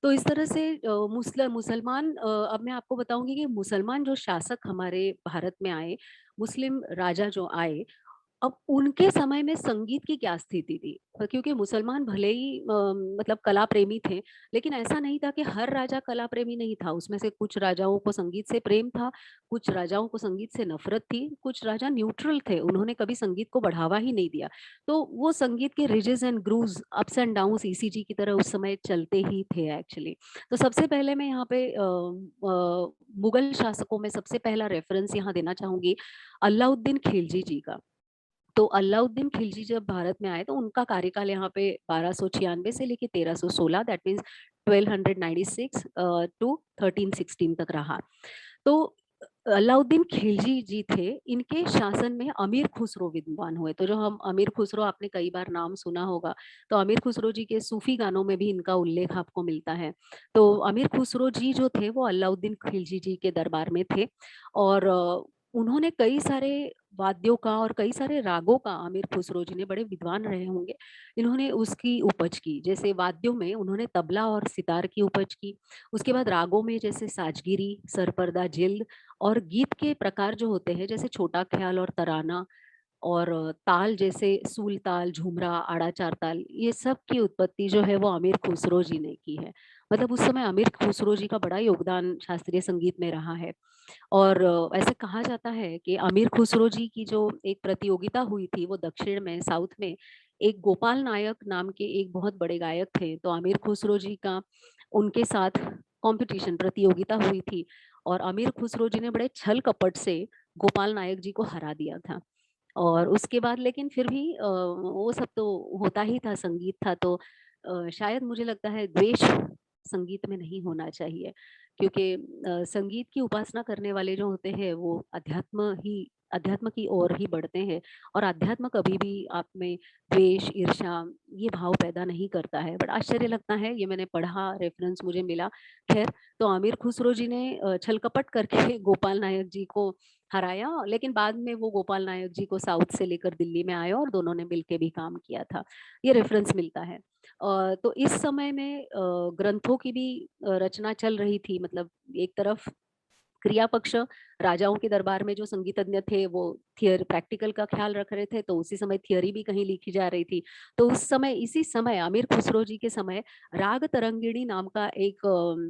तो इस तरह से मुसलमान, अब मैं आपको बताऊंगी कि मुसलमान जो शासक हमारे भारत में आए, मुस्लिम राजा जो आए, अब उनके समय में संगीत की क्या स्थिति थी। क्योंकि मुसलमान भले ही मतलब कला प्रेमी थे, लेकिन ऐसा नहीं था कि हर राजा कला प्रेमी नहीं था। उसमें से कुछ राजाओं को संगीत से प्रेम था, कुछ राजाओं को संगीत से नफरत थी, कुछ राजा न्यूट्रल थे, उन्होंने कभी संगीत को बढ़ावा ही नहीं दिया। तो वो संगीत के ridges and grooves, ups and downs ECG की तरह उस समय चलते ही थे एक्चुअली। तो सबसे पहले मैं यहाँ पे मुगल शासकों में सबसे पहला रेफरेंस यहाँ देना चाहूंगी अलाउद्दीन खिलजी जी का। तो अलाउद्दीन खिलजी जब भारत में आए तो उनका कार्यकाल यहाँ पे 1296 से लेके 1316, दैट मीन्स 1296 टू 1316 तक रहा। तो अलाउद्दीन खिलजी जी थे, इनके शासन में अमीर खुसरो विद्वान हुए। तो जो हम अमीर खुसरो, आपने कई बार नाम सुना होगा, तो अमीर खुसरो जी के सूफी गानों में भी इनका उल्लेख आपको मिलता है। तो अमीर खुसरो जी जो थे वो अलाउद्दीन खिलजी जी के दरबार में थे। और उन्होंने कई सारे वाद्यों का और कई सारे रागों का, आमिर खुसरो जी ने, बड़े विद्वान रहे होंगे, इन्होंने उसकी उपज की। जैसे वाद्यों में उन्होंने तबला और सितार की उपज की। उसके बाद रागों में जैसे साजगिरी, सरपर्दा, जिल्द, और गीत के प्रकार जो होते हैं जैसे छोटा ख्याल और तराना, और ताल जैसे सूल ताल, झुमरा, आड़ा चार ताल, ये सब की उत्पत्ति जो है वो अमीर खुसरो जी ने की है। मतलब उस समय अमीर खुसरो जी का बड़ा योगदान शास्त्रीय संगीत में रहा है। और ऐसे कहा जाता है कि अमीर खुसरो जी की जो एक प्रतियोगिता हुई थी वो दक्षिण में, साउथ में, एक गोपाल नायक नाम के एक बहुत बड़े गायक थे, तो अमीर खुसरो जी का उनके साथ कंपटीशन, प्रतियोगिता हुई थी। और अमीर खुसरो जी ने बड़े छल कपट से गोपाल नायक जी को हरा दिया था। और उसके बाद लेकिन फिर भी वो सब तो होता ही था, संगीत था, तो शायद मुझे लगता है द्वेष संगीत में नहीं होना चाहिए, क्योंकि संगीत की उपासना करने वाले जो होते हैं वो अध्यात्म की ओर ही बढ़ते हैं, और अध्यात्म कभी भी आप में द्वेष, ईर्ष्या, ये भाव पैदा नहीं करता है। बड़ा आश्चर्य लगता है, ये मैंने पढ़ा, रेफरेंस मुझे मिला। खैर, तो आमिर खुसरो जी ने छल कपट करके गोपाल नायक जी को हराया, लेकिन बाद में वो गोपाल नायक जी को साउथ से लेकर दिल्ली में आए और दोनों ने मिलके भी काम किया था। ये रेफरेंस मिलता है। तो इस समय में ग्रंथों की भी रचना चल रही थी, मतलब एक तरफ क्रिया पक्ष, राजाओं के दरबार में जो संगीतज्ञ थे वो प्रैक्टिकल का ख्याल रख रहे थे, तो उसी समय थियरी भी कहीं लिखी जा रही थी। तो उस समय, इसी समय आमिर खुसरो जी के समय राग तरंगिणी नाम का एक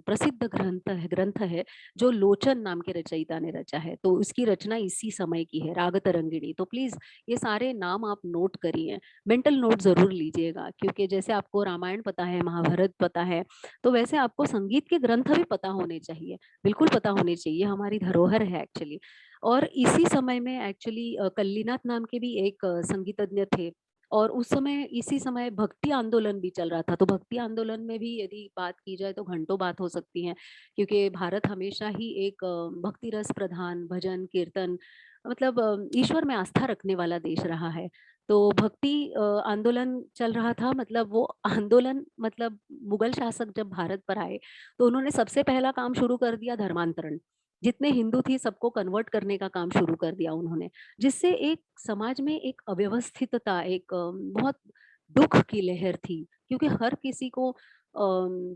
प्रसिद्ध ग्रंथ है जो लोचन नाम के रचयिता ने रचा है। तो उसकी रचना इसी समय की है, राग तरंगिणी। तो प्लीज ये सारे नाम आप नोट करिए, मेंटल नोट जरूर लीजिएगा, क्योंकि जैसे आपको रामायण पता है, महाभारत पता है, तो वैसे आपको संगीत के ग्रंथ भी पता होने चाहिए, बिल्कुल पता होने चाहिए, हमारी धरोहर है एक्चुअली। और इसी समय में एक्चुअली कल्लीनाथ नाम के भी एक संगीतज्ञ थे, और उस समय, इसी समय भक्ति आंदोलन भी चल रहा था। तो भक्ति आंदोलन में भी यदि बात की जाए तो घंटों बात हो सकती है, क्योंकि भारत हमेशा ही एक भक्ति रस प्रधान, भजन कीर्तन, मतलब ईश्वर में आस्था रखने वाला देश रहा है। तो भक्ति आंदोलन चल रहा था, मतलब वो आंदोलन, मतलब मुगल शासक जब भारत पर आए तो उन्होंने सबसे पहला काम शुरू कर दिया धर्मांतरण। जितने हिंदू थी सबको कन्वर्ट करने का काम शुरू कर दिया उन्होंने, जिससे एक समाज में एक अव्यवस्थितता, एक बहुत दुख की लहर थी, क्योंकि हर किसी को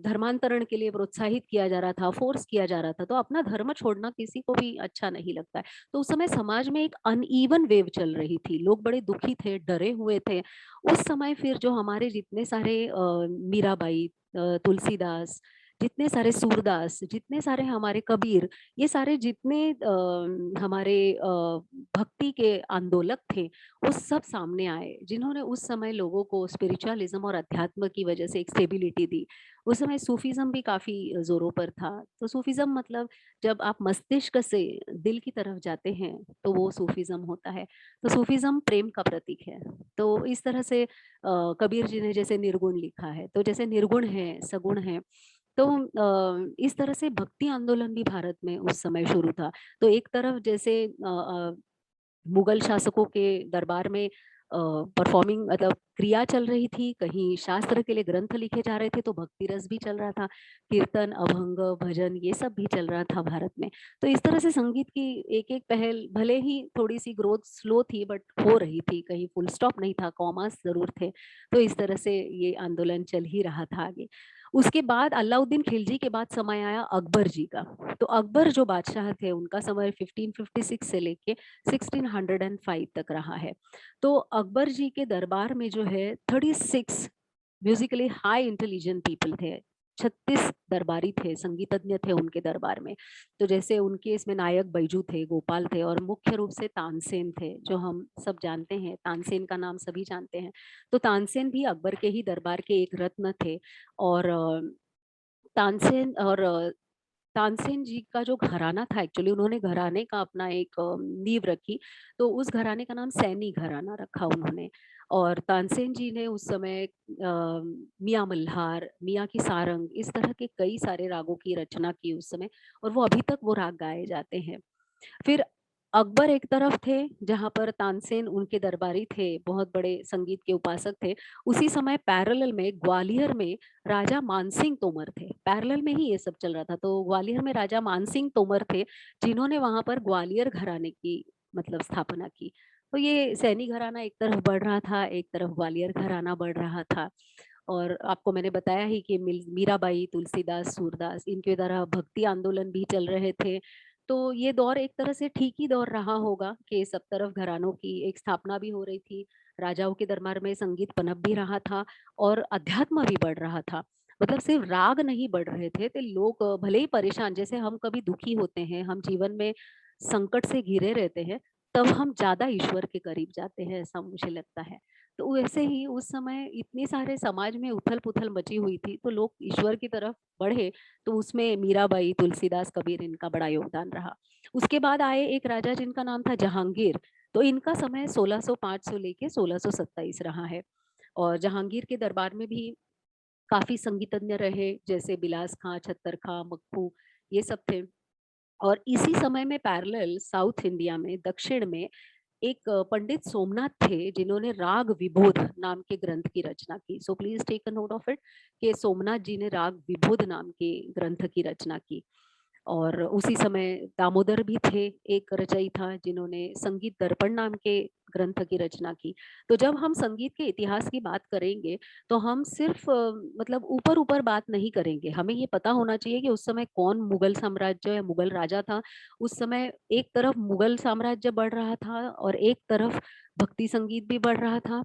धर्मांतरण के लिए प्रोत्साहित किया जा रहा था, फोर्स किया जा रहा था। तो अपना धर्म छोड़ना किसी को भी अच्छा नहीं लगता है। तो उस समय समाज में एक अनइवन वेव चल रही थी, लोग बड़े दुखी थे, डरे हुए थे। उस समय फिर जो हमारे जितने सारे मीराबाई, तुलसीदास, जितने सारे सूरदास, जितने सारे हमारे कबीर, ये सारे जितने हमारे भक्ति के आंदोलक थे, वो सब सामने आए, जिन्होंने उस समय लोगों को स्पिरिचुअलिज्म और अध्यात्म की वजह से एक स्टेबिलिटी दी। उस समय सूफीज्म भी काफी जोरों पर था। तो सूफीज्म मतलब जब आप मस्तिष्क से दिल की तरफ जाते हैं तो वो सूफीज्म होता है। तो सूफीज्म प्रेम का प्रतीक है। तो इस तरह से कबीर जी ने जैसे निर्गुण लिखा है, तो जैसे निर्गुण है, सगुण है। तो इस तरह से भक्ति आंदोलन भी भारत में उस समय शुरू था। तो एक तरफ जैसे मुगल शासकों के दरबार में परफॉर्मिंग, मतलब क्रिया चल रही थी, कहीं शास्त्र के लिए ग्रंथ लिखे जा रहे थे, तो भक्ति रस भी चल रहा था, कीर्तन, अभंग, भजन, ये सब भी चल रहा था भारत में। तो इस तरह से संगीत की एक एक पहल, भले ही थोड़ी सी ग्रोथ स्लो थी, बट हो रही थी, कहीं फुल स्टॉप नहीं था, कॉमास जरूर थे। तो इस तरह से ये आंदोलन चल ही रहा था आगे। उसके बाद अलाउद्दीन खिलजी के बाद समय आया अकबर जी का। तो अकबर जो बादशाह थे, उनका समय 1556 से लेके 1605 तक रहा है। तो अकबर जी के दरबार में जो है 36 म्यूजिकली हाई इंटेलिजेंट पीपल थे। 36 दरबारी थे, संगीतज्ञ थे उनके दरबार में। तो जैसे उनके इसमें नायक बैजू थे, गोपाल थे, और मुख्य रूप से तानसेन थे, जो हम सब जानते हैं, तानसेन का नाम सभी जानते हैं। तो तानसेन भी अकबर के ही दरबार के एक रत्न थे। और तानसेन और तानसेन जी का जो घराना था, एक्चुअली उन्होंने घराने का अपना एक नींव रखी। तो उस घराने का नाम सैनी घराना रखा उन्होंने। और तानसेन जी ने उस समय मियाँ मल्हार, मियाँ की सारंग, इस तरह के कई सारे रागों की रचना की उस समय, और वो अभी तक वो राग गाए जाते हैं। फिर अकबर एक तरफ थे, जहां पर तानसेन उनके दरबारी थे, बहुत बड़े संगीत के उपासक थे। उसी समय पैरेलल में ग्वालियर में राजा मानसिंह तोमर थे, पैरेलल में ही ये सब चल रहा था। तो ग्वालियर में राजा मानसिंह तोमर थे, जिन्होंने वहां पर ग्वालियर घराने की, मतलब स्थापना की। तो ये सैनी घराना एक तरफ बढ़ रहा था, एक तरफ ग्वालियर घराना बढ़ रहा था। और आपको मैंने बताया ही कि मीराबाई, तुलसीदास, सूरदास, इनके द्वारा भक्ति आंदोलन भी चल रहे थे। तो ये दौर एक तरह से ठीक ही दौर रहा होगा कि सब तरफ घरानों की एक स्थापना भी हो रही थी, राजाओं के दरबार में संगीत पनप भी रहा था, और अध्यात्म भी बढ़ रहा था। मतलब सिर्फ राग नहीं बढ़ रहे थे, तो लोग भले ही परेशान, जैसे हम कभी दुखी होते हैं, हम जीवन में संकट से घिरे रहते हैं, तब हम ज्यादा ईश्वर के करीब जाते हैं, ऐसा मुझे लगता है। तो वैसे ही उस समय इतनी सारे समाज में उथल पुथल मची हुई थी, तो लोग ईश्वर की तरफ बढ़े। तो उसमें मीराबाई, तुलसीदास, कबीर, इनका बड़ा योगदान रहा। उसके बाद आए एक राजा जिनका नाम था जहांगीर। तो इनका समय 1605 से लेके 1627 रहा है। और जहांगीर के दरबार में भी काफ़ी संगीतज्ञ रहे, जैसे बिलास खां, छत्तर खां, मक्खू, ये सब थे। और इसी समय में पैरेलल साउथ इंडिया में, दक्षिण में एक पंडित सोमनाथ थे, जिन्होंने राग विबोध नाम के ग्रंथ की रचना की। So please take a note of it कि सोमनाथ जी ने राग विबोध नाम के ग्रंथ की रचना की। और उसी समय दामोदर भी थे, एक रचयिता, जिन्होंने संगीत दर्पण नाम के ग्रंथ की रचना की। तो जब हम संगीत के इतिहास की बात करेंगे, तो हम सिर्फ मतलब ऊपर ऊपर बात नहीं करेंगे। हमें ये पता होना चाहिए कि उस समय कौन मुगल साम्राज्य या मुगल राजा था। उस समय एक तरफ मुगल साम्राज्य बढ़ रहा था और एक तरफ भक्ति संगीत भी बढ़ रहा था।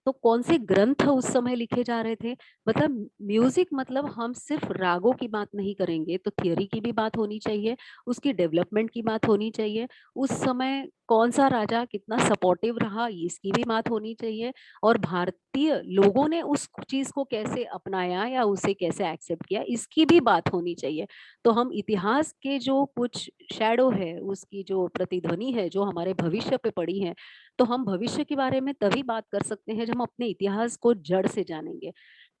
तो कौन से ग्रंथ उस समय लिखे जा रहे थे। मतलब म्यूजिक, मतलब हम सिर्फ रागों की बात नहीं करेंगे, तो थियोरी की भी बात होनी चाहिए, उसकी डेवलपमेंट की बात होनी चाहिए, उस समय कौन सा राजा कितना सपोर्टिव रहा, इसकी भी बात होनी चाहिए, और भारतीय लोगों ने उस चीज को कैसे अपनाया या उसे कैसे एक्सेप्ट किया, इसकी भी बात होनी चाहिए। तो हम इतिहास के जो कुछ शैडो है, उसकी जो प्रतिध्वनि है, जो हमारे भविष्य पे पड़ी है, तो हम भविष्य के बारे में तभी बात कर सकते हैं जब हम अपने इतिहास को जड़ से जानेंगे।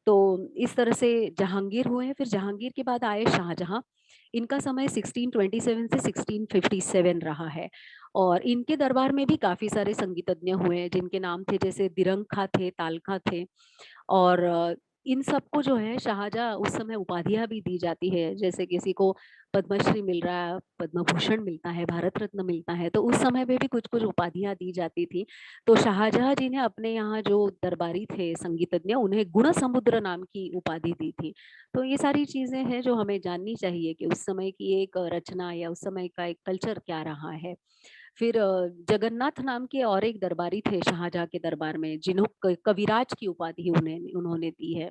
तो इस तरह से जहांगीर हुए। फिर जहांगीर के बाद आए शाहजहां। इनका समय 1627 से 1657 रहा है। और इनके दरबार में भी काफी सारे संगीतज्ञ हुए, जिनके नाम थे जैसे दिरंखा थे, तालखा थे। और इन सबको जो है शाहजहाँ उस समय उपाधियां भी दी जाती है, जैसे किसी को पद्मश्री मिल रहा है, पद्म भूषण मिलता है, भारत रत्न मिलता है, तो उस समय में भी कुछ कुछ उपाधियां दी जाती थी। तो शाहजहाँ जी ने अपने यहाँ जो दरबारी थे संगीतज्ञ, उन्हें गुण समुद्र नाम की उपाधि दी थी। तो ये सारी चीजें हैं जो हमें जाननी चाहिए कि उस समय की एक रचना या उस समय का एक कल्चर क्या रहा है। फिर जगन्नाथ नाम के और एक दरबारी थे शाहजहाँ के दरबार में, जिन्हों कविराज की उपाधि उन्हें उन्होंने दी है।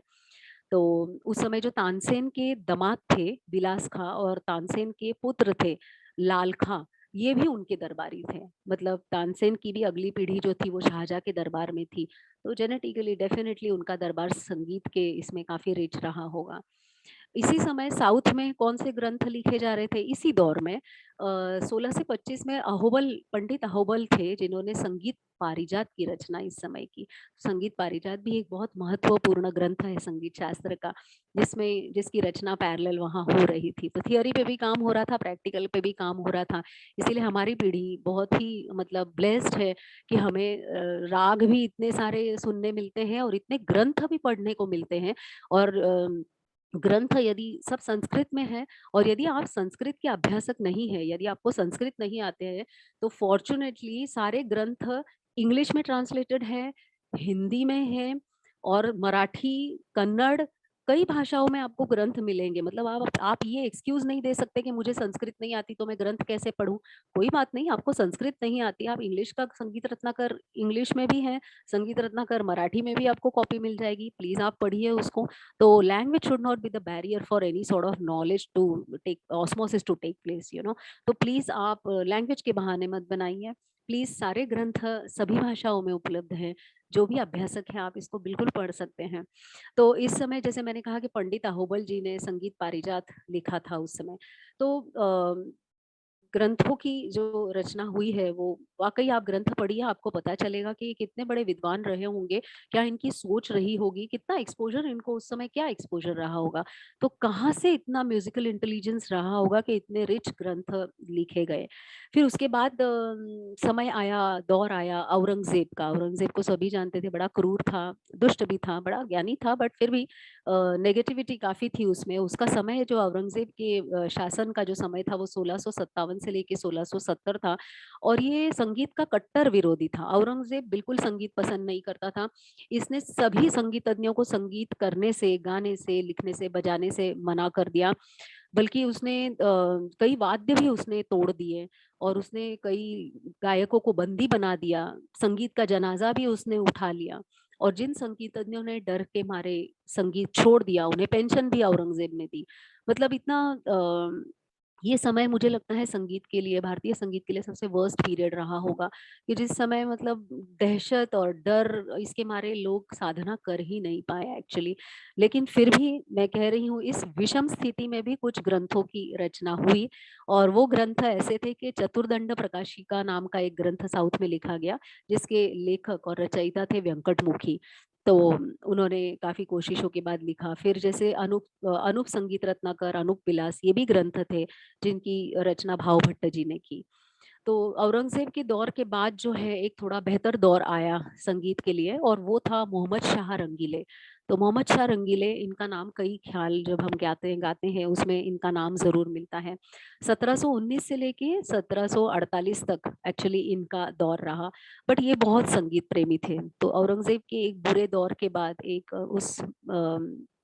तो उस समय जो तानसेन के दामाद थे बिलास खां, और तानसेन के पुत्र थे लाल खां, ये भी उनके दरबारी थे। मतलब तानसेन की भी अगली पीढ़ी जो थी वो शाहजहाँ के दरबार में थी। तो जेनेटिकली डेफिनेटली उनका दरबार संगीत के इसमें काफी रिच रहा होगा। इसी समय साउथ में कौन से ग्रंथ लिखे जा रहे थे इसी दौर में, 16 से 25 में अहोबल, पंडित अहोबल थे, जिन्होंने संगीत पारिजात की रचना इस समय की। संगीत पारिजात भी एक बहुत महत्वपूर्ण ग्रंथ है संगीत शास्त्र का, जिसमें जिसकी रचना पैरेलल वहाँ हो रही थी। तो थियोरी पे भी काम हो रहा था, प्रैक्टिकल पे भी काम हो रहा था। इसीलिए हमारी पीढ़ी बहुत ही मतलब ब्लेस्ड है कि हमें राग भी इतने सारे सुनने मिलते हैं और इतने ग्रंथ भी पढ़ने को मिलते हैं। और ग्रंथ यदि सब संस्कृत में है, और यदि आप संस्कृत के अभ्यासक नहीं है, यदि आपको संस्कृत नहीं आते हैं, तो फॉर्चुनेटली सारे ग्रंथ इंग्लिश में ट्रांसलेटेड है, हिंदी में है, और मराठी, कन्नड़, कई भाषाओं में आपको ग्रंथ मिलेंगे। मतलब आप ये एक्सक्यूज नहीं दे सकते कि मुझे संस्कृत नहीं आती तो मैं ग्रंथ कैसे पढूं। कोई बात नहीं, आपको संस्कृत नहीं आती, आप इंग्लिश का संगीत रत्नाकर इंग्लिश में भी है, संगीत रत्नाकर मराठी में भी आपको कॉपी मिल जाएगी, प्लीज आप पढ़िए उसको। तो language should not be the barrier for any sort of knowledge to take osmosis to take place, you know। तो प्लीज आप लैंग्वेज के बहाने मत बनाइए। प्लीज सारे ग्रंथ सभी भाषाओं में उपलब्ध हैं। जो भी अभ्यासक हैं आप इसको बिल्कुल पढ़ सकते हैं। तो इस समय जैसे मैंने कहा कि पंडित अहोबल जी ने संगीत पारिजात लिखा था उस समय। तो ग्रंथों की जो रचना हुई है वो वाकई, आप ग्रंथ पढ़िए, आपको पता चलेगा कि ये कितने बड़े विद्वान रहे होंगे, क्या इनकी सोच रही होगी, कितना एक्सपोजर इनको उस समय, क्या एक्सपोजर रहा होगा, तो कहाँ से इतना म्यूजिकल इंटेलिजेंस रहा होगा कि इतने रिच ग्रंथ लिखे गए। फिर उसके बाद समय आया, दौर आया औरंगजेब का। औरंगजेब को सभी जानते थे, बड़ा क्रूर था, दुष्ट भी था, बड़ा ज्ञानी था, बट फिर भी नेगेटिविटी काफी थी उसमें। उसका समय जो औरंगजेब के शासन का जो समय था वो 1657 से लेके 1670 था। और ये संगीत का कट्टर विरोधी था। औरंगजेब बिल्कुल संगीत पसंद नहीं करता था। इसने सभी संगीतज्ञों को संगीत करने से, गाने से, लिखने से, बजाने से मना कर दिया। बल्कि उसने कई वाद्य भी उसने तोड़ दिए, और उसने कई गायकों को बंदी बना दिया। संगीत का जनाजा भी उसने उठा लिया। और जिन संगीतज्ञों ने डर के मारे संगीत छोड़ दिया, उन्हें पेंशन भी औरंगजेब ने दी। मतलब इतना ये समय मुझे लगता है संगीत के लिए, भारतीय संगीत के लिए सबसे वर्स्ट पीरियड रहा होगा, कि जिस समय मतलब दहशत और डर इसके मारे लोग साधना कर ही नहीं पाए एक्चुअली। लेकिन फिर भी मैं कह रही हूँ, इस विषम स्थिति में भी कुछ ग्रंथों की रचना हुई। और वो ग्रंथ ऐसे थे कि चतुर्दंड प्रकाशिका नाम का एक ग्रंथ साउथ में लिखा गया, जिसके लेखक और रचयिता थे व्यंकटमुखी। तो उन्होंने काफ़ी कोशिशों के बाद लिखा। फिर जैसे अनूप संगीत रत्नाकर, अनूप विलास, ये भी ग्रंथ थे जिनकी रचना भाव भट्ट जी ने की। तो औरंगज़ेब के दौर के बाद जो है एक थोड़ा बेहतर दौर आया संगीत के लिए, और वो था मोहम्मद शाह रंगीले। तो मोहम्मद शाह रंगीले, इनका नाम कई ख्याल जब हम गाते हैं उसमें इनका नाम ज़रूर मिलता है। 1719 से लेके 1748 तक एक्चुअली इनका दौर रहा। बट ये बहुत संगीत प्रेमी थे। तो औरंगज़ेब के एक बुरे दौर के बाद, एक उस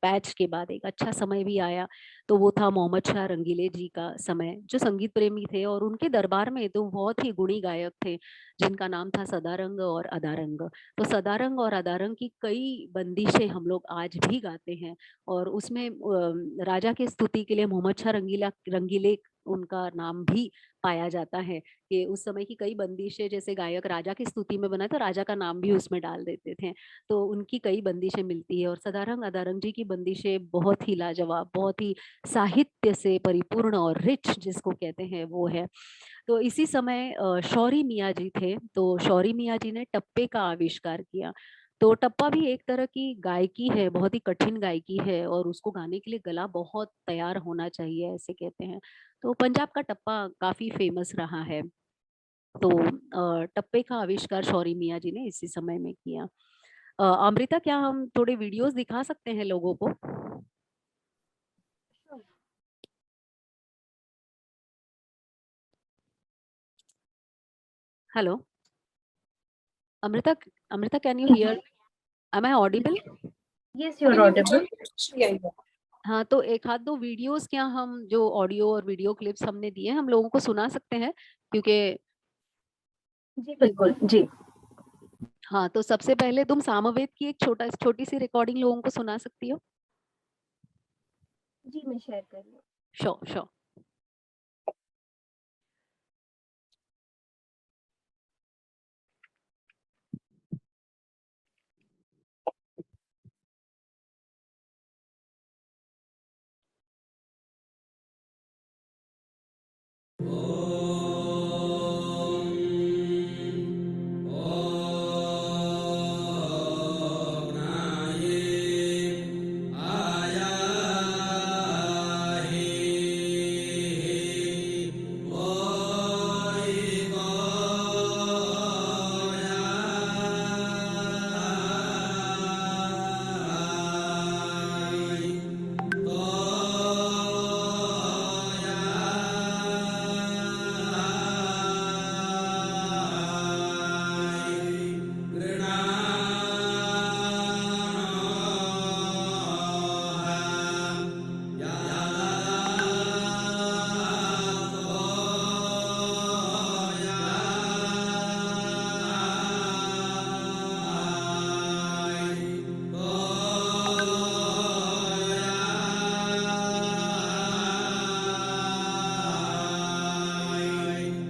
पैच के बाद एक अच्छा समय भी आया। तो वो था मोहम्मद शाह रंगीले जी का समय, जो संगीत प्रेमी थे, और उनके दरबार में तो बहुत ही गुणी गायक थे जिनका नाम था सदारंग और अदारंग। तो सदारंग और अदारंग की कई बंदिशें हम लोग आज भी गाते हैं, और उसमें राजा की स्तुति के लिए मोहम्मद शाह रंगीले उनका नाम भी पाया जाता है, कि उस समय की कई बंदिशें जैसे गायक राजा की स्तुति में बनाए तो राजा का नाम भी उसमें डाल देते थे। तो उनकी कई बंदिशें मिलती है, और सदारंग अदारंग जी की बंदिशें बहुत ही लाजवाब, बहुत ही साहित्य से परिपूर्ण और रिच जिसको कहते हैं वो है। तो इसी समय शौरी मियाँ जी थे। तो शौरी मियाँ जी ने टप्पे का आविष्कार किया। तो टप्पा भी एक तरह की गायकी है, बहुत ही कठिन गायकी है, और उसको गाने के लिए गला बहुत तैयार होना चाहिए, ऐसे कहते हैं। तो पंजाब का टप्पा काफी फेमस रहा है। तो टप्पे का आविष्कार शौरी मियाँ जी ने इसी समय में किया। अमृता, क्या हम थोड़े वीडियोस दिखा सकते हैं लोगों को? Hello Amrita, Amrita, can you hear? Am I audible? Yes, you're audible. हाँ, तो एक आध दो वीडियोस क्या हम जो ऑडियो और वीडियो क्लिप्स हमने दिए हम लोगों को सुना सकते हैं, क्योंकि जी बिल्कुल जी। हाँ, तो सबसे पहले तुम सामवेद की एक छोटी सी रिकॉर्डिंग लोगों को सुना सकती हो? जी मैं शेयर कर रही हूँ। Sure sure.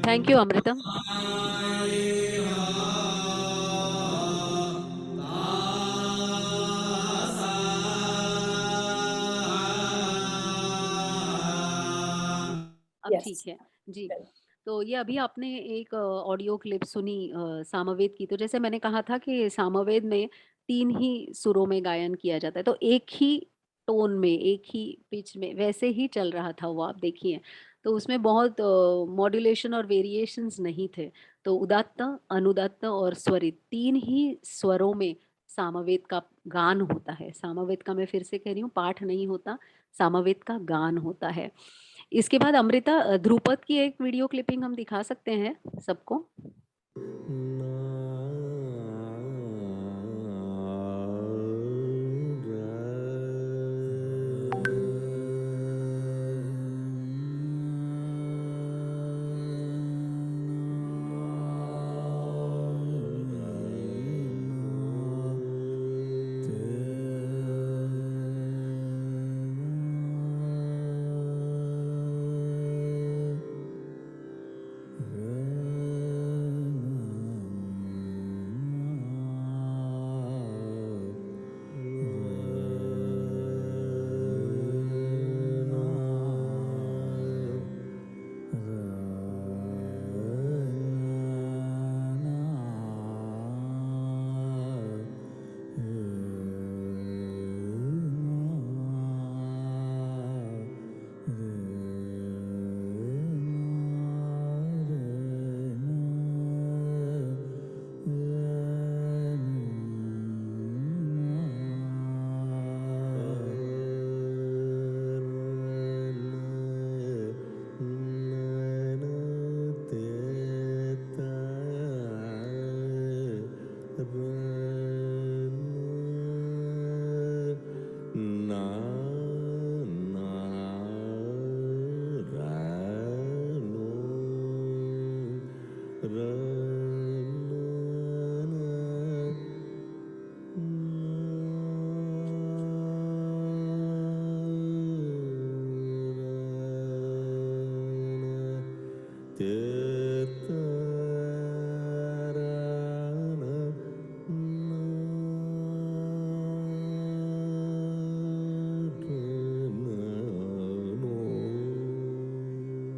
थैंक यू अमृतम। अब Yes. ठीक है जी। तो ये अभी आपने एक ऑडियो क्लिप सुनी सामवेद की। तो जैसे मैंने कहा था कि सामवेद में 3 ही सुरों में गायन किया जाता है, तो एक ही टोन में, एक ही पिच में वैसे ही चल रहा था वो, आप देखिए। तो उसमें बहुत मॉड्यूलेशन और वेरिएशंस नहीं थे। तो उदात्त, अनुदात्त और स्वरित 3 ही स्वरों में सामवेद का गान होता है। सामवेद का, मैं फिर से कह रही हूँ, पाठ नहीं होता, सामवेद का गान होता है। इसके बाद अमृता, ध्रुपद की एक वीडियो क्लिपिंग हम दिखा सकते हैं सबको? ना ना रा नो र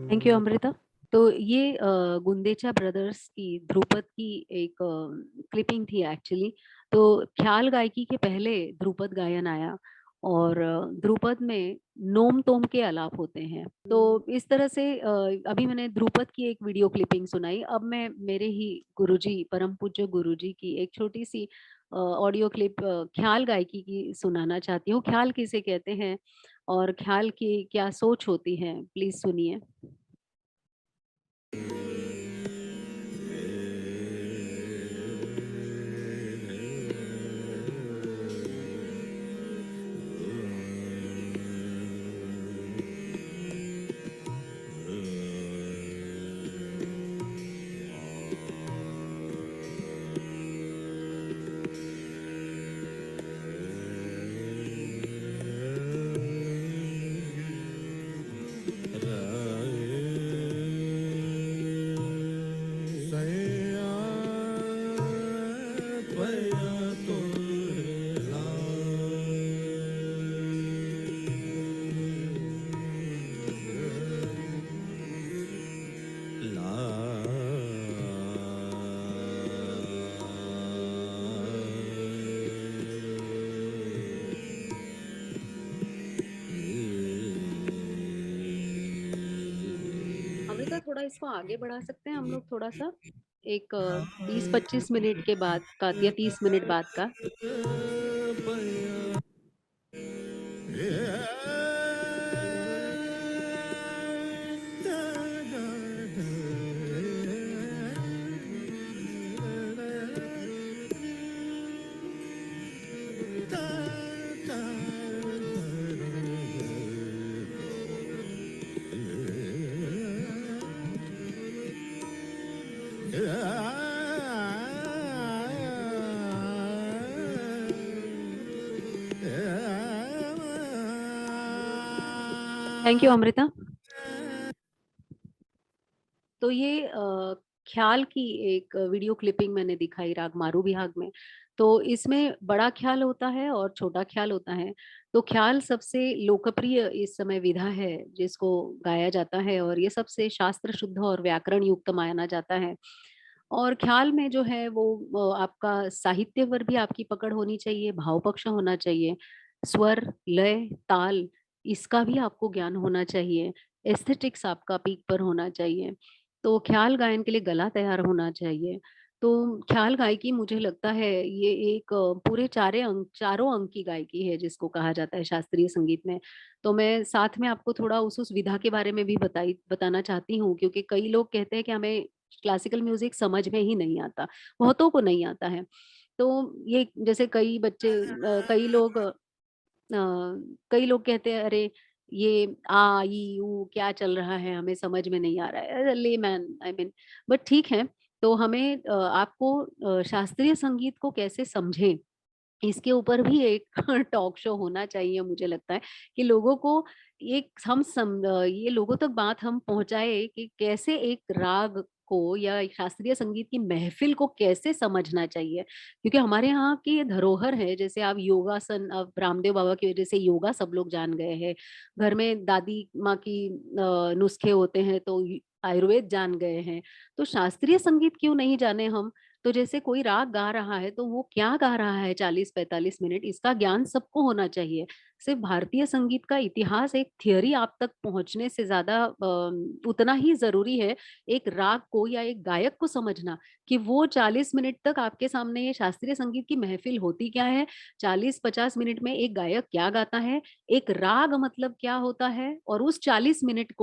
थैंक यू अमृता। तो ये गुंदेचा ब्रदर्स की ध्रुपद की एक क्लिपिंग थी एक्चुअली। तो ख्याल गायकी के पहले ध्रुपद गायन आया और ध्रुपद में नोम तोम के आलाप होते हैं। तो इस तरह से अभी मैंने ध्रुपद की एक वीडियो क्लिपिंग सुनाई। अब मैं मेरे ही गुरुजी, परम पूज्य गुरुजी की एक छोटी सी ऑडियो क्लिप ख्याल गायकी की सुनाना चाहती हूँ। ख्याल किसे कहते हैं और ख्याल की क्या सोच होती है, प्लीज सुनिए। अमृता, थोड़ा इसको आगे बढ़ा सकते हैं हम लोग थोड़ा सा, एक 20-25 मिनट के बाद का या 30 मिनट बाद का। Thank you Amrita. तो ये ख्याल की एक वीडियो क्लिपिंग मैंने दिखाई राग मारू बिहाग में। तो इसमें बड़ा ख्याल होता है और छोटा ख्याल होता है। तो ख्याल सबसे लोकप्रिय इस समय विधा है जिसको गाया जाता है और ये सबसे शास्त्र शुद्ध और व्याकरण युक्त माना जाता है। और ख्याल में जो है वो आपका साहित्य पर भी आपकी पकड़ होनी चाहिए, भाव पक्ष होना चाहिए, स्वर, लय, ताल, इसका भी आपको ज्ञान होना चाहिए, एस्थेटिक्स आपका पीक पर होना चाहिए। तो ख्याल गायन के लिए गला तैयार होना चाहिए। तो ख्याल गायकी मुझे लगता है ये एक पूरे चारों अंक की गायकी है जिसको कहा जाता है शास्त्रीय संगीत में। तो मैं साथ में आपको थोड़ा उस विधा के बारे में भी बताना चाहती हूँ, क्योंकि कई लोग कहते हैं कि हमें क्लासिकल म्यूजिक समझ में ही नहीं आता, बहुतों को नहीं आता है। तो ये जैसे कई लोग कहते हैं अरे ये आ ई ऊ क्या चल रहा है, हमें समझ में नहीं आ रहा है, लेमैन आई मीन। बट ठीक है। तो हमें आपको शास्त्रीय संगीत को कैसे समझें, इसके ऊपर भी एक टॉक शो होना चाहिए मुझे लगता है, कि लोगों को ये लोगों तक बात हम पहुंचाए कि कैसे एक राग को या एक शास्त्रीय संगीत की महफिल को कैसे समझना चाहिए। क्योंकि हमारे यहाँ की ये धरोहर है, जैसे आप योगासन, अब रामदेव बाबा की वजह से योगा सब लोग जान गए हैं। घर में दादी माँ की नुस्खे होते हैं तो आयुर्वेद जान गए हैं। तो शास्त्रीय संगीत क्यों नहीं जाने हम। तो जैसे कोई राग गा रहा है तो वो क्या गा रहा है 40-45 मिनट, इसका ज्ञान सबको होना चाहिए। सिर्फ भारतीय संगीत का इतिहास एक थियरी आप तक पहुंचने से ज्यादा उतना ही जरूरी है एक राग को या एक गायक को समझना, कि वो 40 मिनट तक आपके सामने ये शास्त्रीय संगीत की महफिल होती क्या है, 40-50 मिनट में एक गायक क्या गाता है, एक राग मतलब क्या होता है, और उस 40 मिनट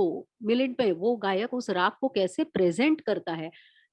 में वो गायक उस राग को कैसे प्रेजेंट करता है।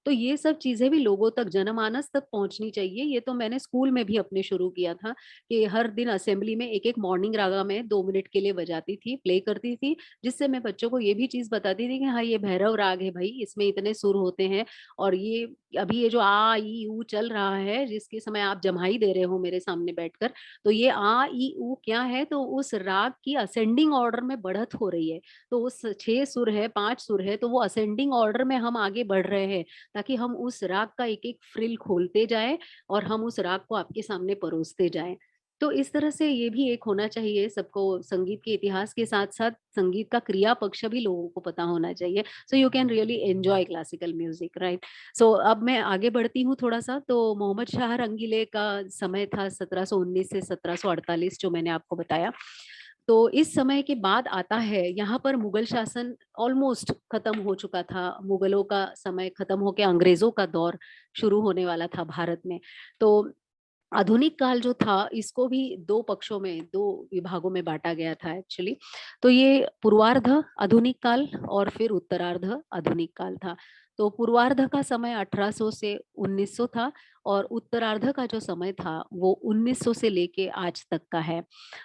तो ये सब चीजें भी लोगों तक, जनमानस तक पहुंचनी चाहिए। ये तो मैंने स्कूल में भी अपने शुरू किया था कि हर दिन असेंबली में एक एक मॉर्निंग रागा में 2 मिनट के लिए बजाती थी, प्ले करती थी, जिससे मैं बच्चों को ये भी चीज बताती थी कि हाँ ये भैरव राग है भाई, इसमें इतने सुर होते हैं, और ये अभी ये जो आ ई ऊ चल रहा है, जिसके समय आप जम्हाई दे रहे हो मेरे सामने बैठकर, तो ये आ ई ऊ क्या है, तो उस राग की असेंडिंग ऑर्डर में बढ़त हो रही है। तो उस 6 सुर है, 5 सुर है, तो वो असेंडिंग ऑर्डर में हम आगे बढ़ रहे हैं, ताकि हम उस राग का एक एक फ्रिल खोलते जाएं और हम उस राग को आपके सामने परोसते जाएं। तो इस तरह से ये भी एक होना चाहिए सबको, संगीत के इतिहास के साथ साथ संगीत का क्रिया पक्ष भी लोगों को पता होना चाहिए, so you can really enjoy classical music, right. So अब मैं आगे बढ़ती हूँ थोड़ा सा। तो मोहम्मद शाह रंगीले का समय था 1719 से 1748, जो मैंने आपको बताया। तो इस समय के बाद आता है, यहाँ पर मुगल शासन ऑलमोस्ट खत्म हो चुका था, मुगलों का समय खत्म होकर अंग्रेजों का दौर शुरू होने वाला था भारत में। तो आधुनिक काल जो था, इसको भी दो पक्षों में, दो विभागों में बांटा गया था एक्चुअली। तो ये पूर्वार्ध आधुनिक काल और फिर उत्तरार्ध आधुनिक काल था। तो पूर्वार्ध का समय 1800 से 1900 था, और उत्तरार्ध का जो समय था वो 1900 से लेके आज तक का है।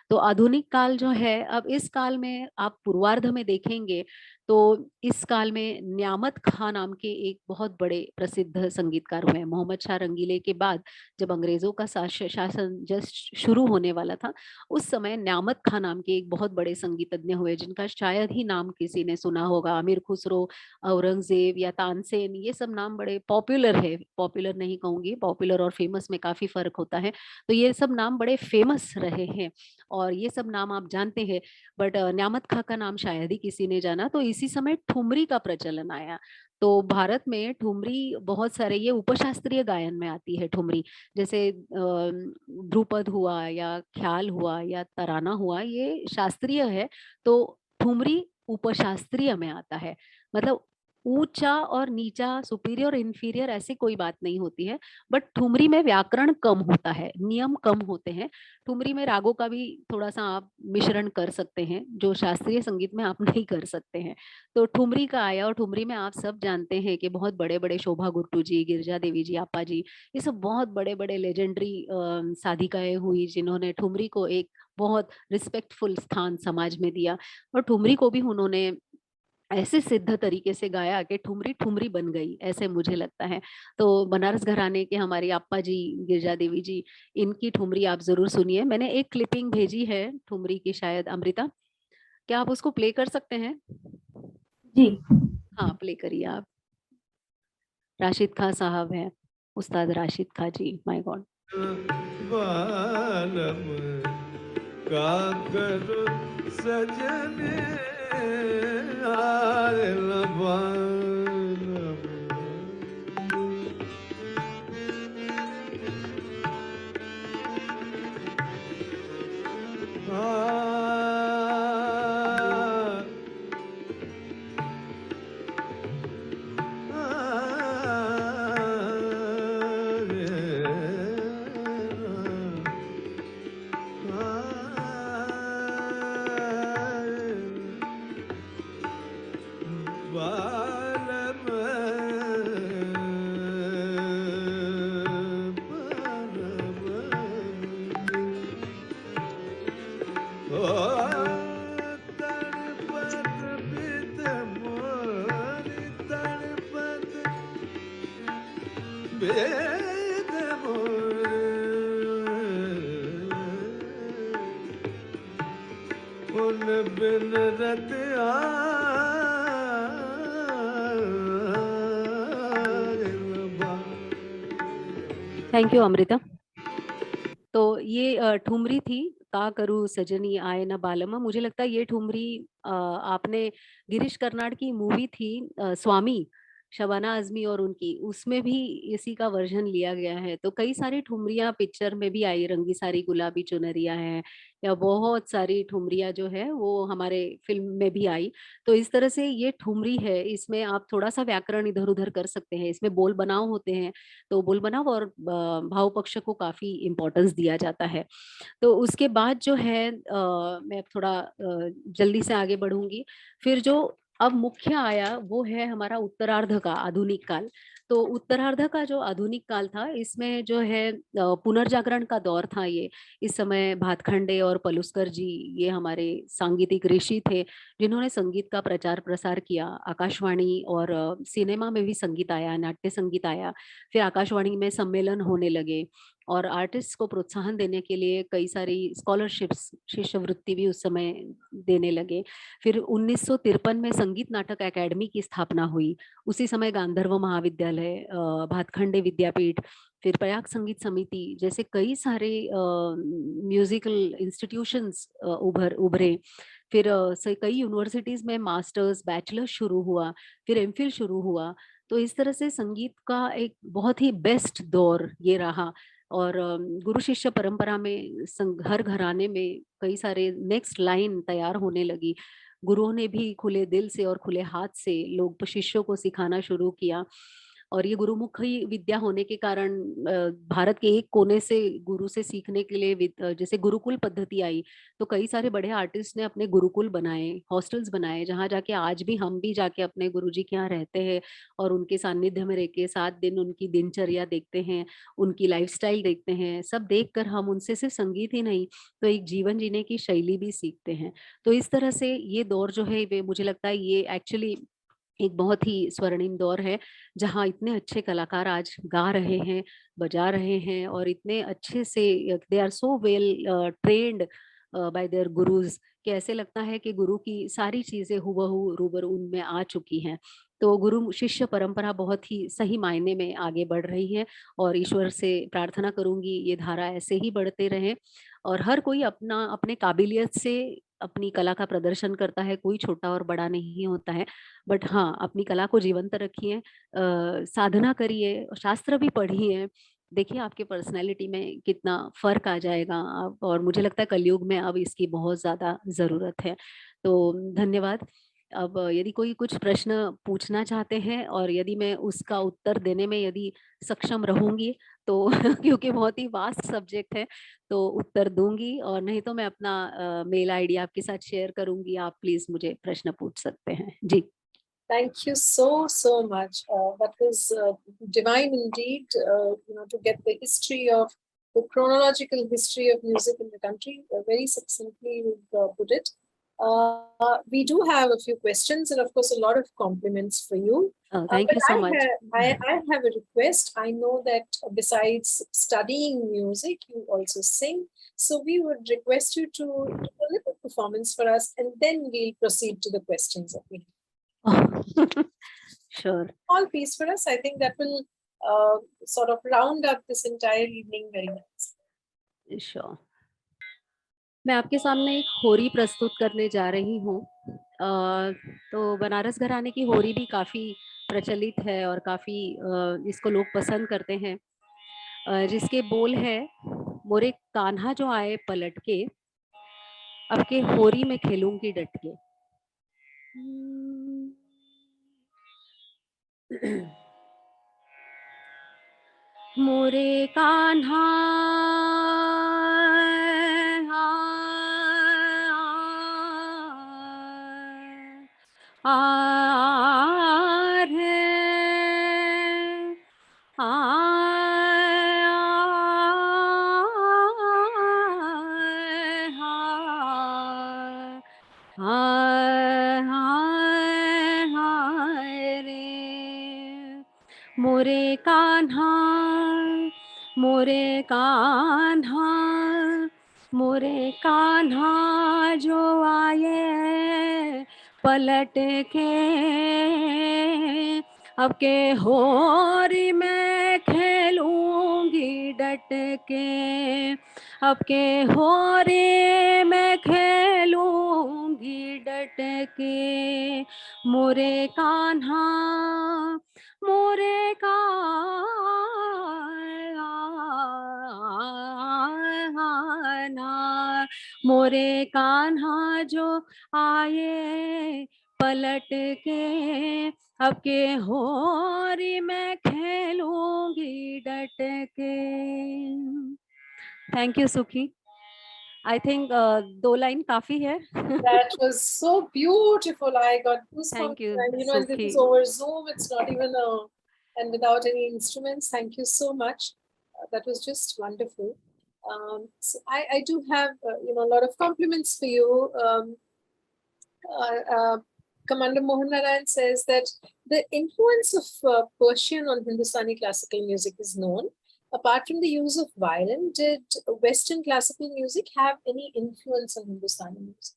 तो आधुनिक काल जो है, अब इस काल में आप पूर्वार्ध में देखेंगे तो इस काल में न्यामत खां नाम के एक बहुत बड़े प्रसिद्ध संगीतकार हुए। मोहम्मद शाह रंगीले के बाद जब अंग्रेजों का शासन जस्ट शुरू होने वाला था, उस समय न्यामत खां नाम के एक बहुत बड़े संगीतज्ञ हुए, जिनका शायद ही नाम किसी ने सुना होगा। अमीर खुसरो, औरंगजेब या तानसेन, ये सब नाम बड़े पॉपुलर है, पॉपुलर नहीं कहूंगी, पॉपुलर और फेमस में काफी फर्क होता है। तो ये सब नाम बड़े फेमस रहे हैं और ये सब नाम आप जानते हैं, बट न्यामत खां का नाम शायद ही किसी ने जाना। तो इसी समय ठुमरी का प्रचलन आया। तो भारत में ठुमरी बहुत सारे, ये उपशास्त्रीय गायन में आती है ठुमरी, जैसे ध्रुपद हुआ या ख्याल हुआ या तराना हुआ, ये शास्त्रीय है। तो ठुमरी उपशास्त्रीय में आता है। मतलब ऊंचा और नीचा, सुपीरियर इंफीरियर, ऐसी कोई बात नहीं होती है। बट ठुमरी में व्याकरण कम होता है, नियम कम होते हैं। ठुमरी में रागों का भी थोड़ा सा आप मिश्रण कर सकते हैं, जो शास्त्रीय संगीत में आप नहीं कर सकते हैं। तो ठुमरी का आया, और ठुमरी में आप सब जानते हैं कि बहुत बड़े बड़े शोभा गुट्टू जी, गिरजा देवी जी, आपा जी, ये सब बहुत बड़े बड़े लेजेंडरी साधिकाएं हुई, जिन्होंने ठुमरी को एक बहुत रिस्पेक्टफुल स्थान समाज में दिया। और ठुमरी को भी उन्होंने ऐसे सिद्ध तरीके से गाया कि ठुमरी ठुमरी बन गई, ऐसे मुझे लगता है। तो बनारस घराने के हमारी आपा जी, गिरजा देवी जी, इनकी ठुमरी आप जरूर सुनिए। मैंने एक क्लिपिंग भेजी है ठुमरी की, शायद अमृता, क्या आप उसको प्ले कर सकते हैं? जी। हाँ, प्ले करिए आप। राशिद खां साहब हैं, उस्ताद राशिद खां जी, माय गॉड। बालम का करो सजने आयल बालम बिन रत थैंक यू अमृता। तो ये ठुमरी थी, का करूँ सजनी आए न बालम। मुझे लगता है ये ठुमरी आपने, गिरीश कर्नाड की मूवी थी स्वामी, शबाना आजमी और उनकी, उसमें भी इसी का वर्जन लिया गया है। तो कई सारी ठुमरियाँ पिक्चर में भी आई, रंगी सारी गुलाबी चुनरिया है, या बहुत सारी ठुमरियाँ जो है वो हमारे फिल्म में भी आई। तो इस तरह से ये ठुमरी है, इसमें आप थोड़ा सा व्याकरण इधर उधर कर सकते हैं, इसमें बोल बनाव होते हैं। तो बोल बनाव और भाव पक्ष को काफी इंपॉर्टेंस दिया जाता है। तो उसके बाद जो है मैं अब थोड़ा जल्दी से आगे बढ़ूंगी। फिर जो अब मुख्य आया वो है हमारा उत्तरार्ध का आधुनिक काल। तो उत्तरार्ध का जो आधुनिक काल था, इसमें जो है पुनर्जागरण का दौर था ये। इस समय भातखंडे और पलुस्कर जी, ये हमारे सांगीतिक ऋषि थे, जिन्होंने संगीत का प्रचार प्रसार किया। आकाशवाणी और सिनेमा में भी संगीत आया, नाट्य संगीत आया। फिर आकाशवाणी में सम्मेलन होने लगे और आर्टिस्ट को प्रोत्साहन देने के लिए कई सारी स्कॉलरशिप्स, शिष्यवृत्ति भी उस समय देने लगे। फिर 1953 में संगीत नाटक एकेडमी की स्थापना हुई। उसी समय गांधर्व महाविद्यालय, भातखंडे विद्यापीठ, फिर प्रयाग संगीत समिति जैसे कई सारे म्यूजिकल इंस्टीट्यूशंस उभरे। फिर कई यूनिवर्सिटीज में मास्टर्स, बैचलर्स शुरू हुआ, फिर एमफिल शुरू हुआ। तो इस तरह से संगीत का एक बहुत ही बेस्ट दौर ये रहा। और गुरु शिष्य परंपरा में हर घराने में कई सारे नेक्स्ट लाइन तैयार होने लगी। गुरुओं ने भी खुले दिल से और खुले हाथ से लोग शिष्यों को सिखाना शुरू किया। और ये गुरुमुखी विद्या होने के कारण भारत के एक कोने से गुरु से सीखने के लिए जैसे गुरुकुल पद्धति आई, तो कई सारे बड़े आर्टिस्ट ने अपने गुरुकुल बनाए, हॉस्टल्स बनाए, जहाँ जाके आज भी हम भी जाके अपने गुरुजी के यहाँ रहते हैं और उनके सानिध्य में रह के 7 दिन उनकी दिनचर्या देखते हैं, उनकी लाइफस्टाइल देखते हैं। सब देखकर हम उनसे सिर्फ संगीत ही नहीं, तो एक जीवन जीने की शैली भी सीखते हैं। तो इस तरह से ये दौर जो है, वे मुझे लगता है ये एक्चुअली एक बहुत ही स्वर्णिम दौर है, जहाँ इतने अच्छे कलाकार आज गा रहे हैं, बजा रहे हैं और इतने अच्छे से they are so well trained by their gurus, कि ऐसे लगता है कि गुरु की सारी चीजें हुबहू रूबरू उनमें आ चुकी हैं। तो गुरु शिष्य परंपरा बहुत ही सही मायने में आगे बढ़ रही है और ईश्वर से प्रार्थना करूंगी ये धारा ऐसे ही बढ़ते रहे और हर कोई अपना अपने काबिलियत से अपनी कला का प्रदर्शन करता है। कोई छोटा और बड़ा नहीं होता है, बट हाँ, अपनी कला को जीवंत रखिए, साधना करिए, शास्त्र भी पढ़िए। देखिए आपके पर्सनैलिटी में कितना फर्क आ जाएगा अब, और मुझे लगता है कलयुग में अब इसकी बहुत ज्यादा जरूरत है। तो धन्यवाद। अब यदि कोई कुछ प्रश्न पूछना चाहते हैं और यदि मैं उसका उत्तर देने में यदि सक्षम रहूंगी तो क्योंकि बहुत ही वास्ट सब्जेक्ट है, तो उत्तर दूंगी, और नहीं तो मैं अपना मेल आईडी आपके साथ शेयर करूंगी। आप प्लीज मुझे प्रश्न पूछ सकते हैं जी। Thank you so much. That was divine indeed. To get the history of the chronological history of music in the country, very succinctly you've put it. We do have a few questions and of course a lot of compliments for you. Thank you so much. I have a request. I know that besides studying music, you also sing. So we would request you to do a little performance for us and then we'll proceed to the questions that we have. Sure. Small piece for us. I think that will sort of round up this entire evening very nicely. Sure. मैं आपके सामने एक होरी प्रस्तुत करने जा रही हूँ। तो बनारस घराने की होरी भी काफ़ी प्रचलित है और काफ़ी इसको लोग पसंद करते हैं, जिसके बोल है, मोरे कान्हा जो आए पलट के, अब के होरी में खेलूंगी डट के। मोरे कान्हा मोरे कान्हा, मोरे कान्हा, मोरे कान्हा जो आए पलट के, अब के होरी में खेलूंगी डट के, अब के होरी में खेलूंगी डट के। मोरे कान्हा, मोरे कान्हा, मोरे कान्हा जो आए पलट के, अब के होरी में खेलूंगी डट के। थैंक यू सुखी। I think 2 लाइन काफी है। That was so beautiful. I got goosebumps. Thank you, And, and this Sukhi. is over Zoom. It's not even a and without any instruments. Thank you so much. That was just wonderful. So I do have a lot of compliments for you. Commander Mohan Narayan says that the influence of Persian on Hindustani classical music is known. Apart from the use of violin, did Western classical music have any influence on Hindustani music?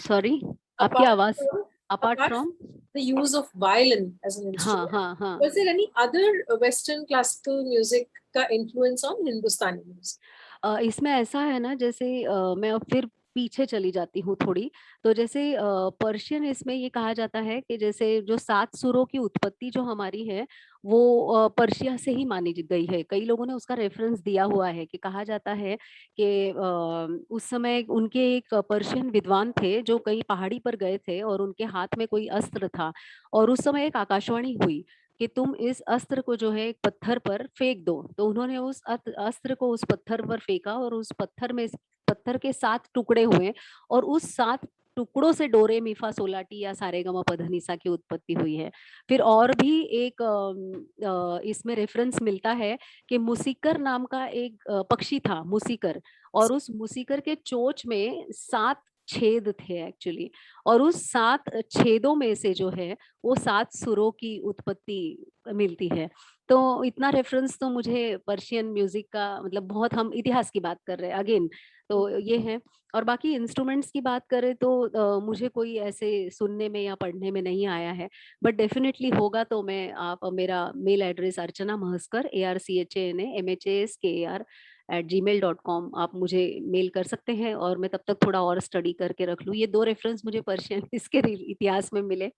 Sorry, आपकी आवाज apart from the use of violin as an instrument, हाँ. was there any other Western classical music का influence on Hindustani music? इसमें ऐसा है ना, जैसे मैं अब फिर पीछे चली जाती हूँ थोड़ी, तो जैसे पर्शियन इसमें ये कहा जाता है कि जैसे जो 7 सुरों की उत्पत्ति जो हमारी है वो पर्शिया से ही मानी गई है। कई लोगों ने उसका रेफरेंस दिया हुआ है कि कहा जाता है कि उस समय उनके एक पर्शियन विद्वान थे जो कहीं पहाड़ी पर गए थे और उनके हाथ में कोई अस्त्र था और उस समय एक आकाशवाणी हुई कि तुम इस अस्त्र को जो है एक पत्थर पर फेंक दो। तो उन्होंने उस अस्त्र को उस पत्थर पर फेंका और उस पत्थर के 7 टुकड़े हुए और उस 7 टुकड़ों से डोरे मीफा सोलाटी या सारेगामा पधनिसा की उत्पत्ति हुई है। फिर और भी एक इसमें रेफरेंस मिलता है कि मुसीकर नाम का एक पक्षी था, मुसीकर, और उस मुसीकर के चोंच में 7 छेद थे एक्चुअली, और उस 7 छेदों में से जो है वो 7 सुरों की उत्पत्ति मिलती है। तो इतना रेफरेंस तो मुझे पर्शियन म्यूजिक का, मतलब बहुत, हम इतिहास की बात कर रहे हैं अगेन, तो ये है। और बाकी इंस्ट्रूमेंट्स की बात करें तो मुझे कोई ऐसे सुनने में या पढ़ने में नहीं आया है, बट डेफिनेटली होगा तो मैं, आप मेरा मेल एड्रेस अर्चना महस्कर ARCHANA MHASKAR@gmail.com आप मुझे मेल कर सकते हैं और मैं तब तक थोड़ा और स्टडी करके रख लूँ। ये 2 रेफरेंस मुझे पर्शियन इसके इतिहास में मिले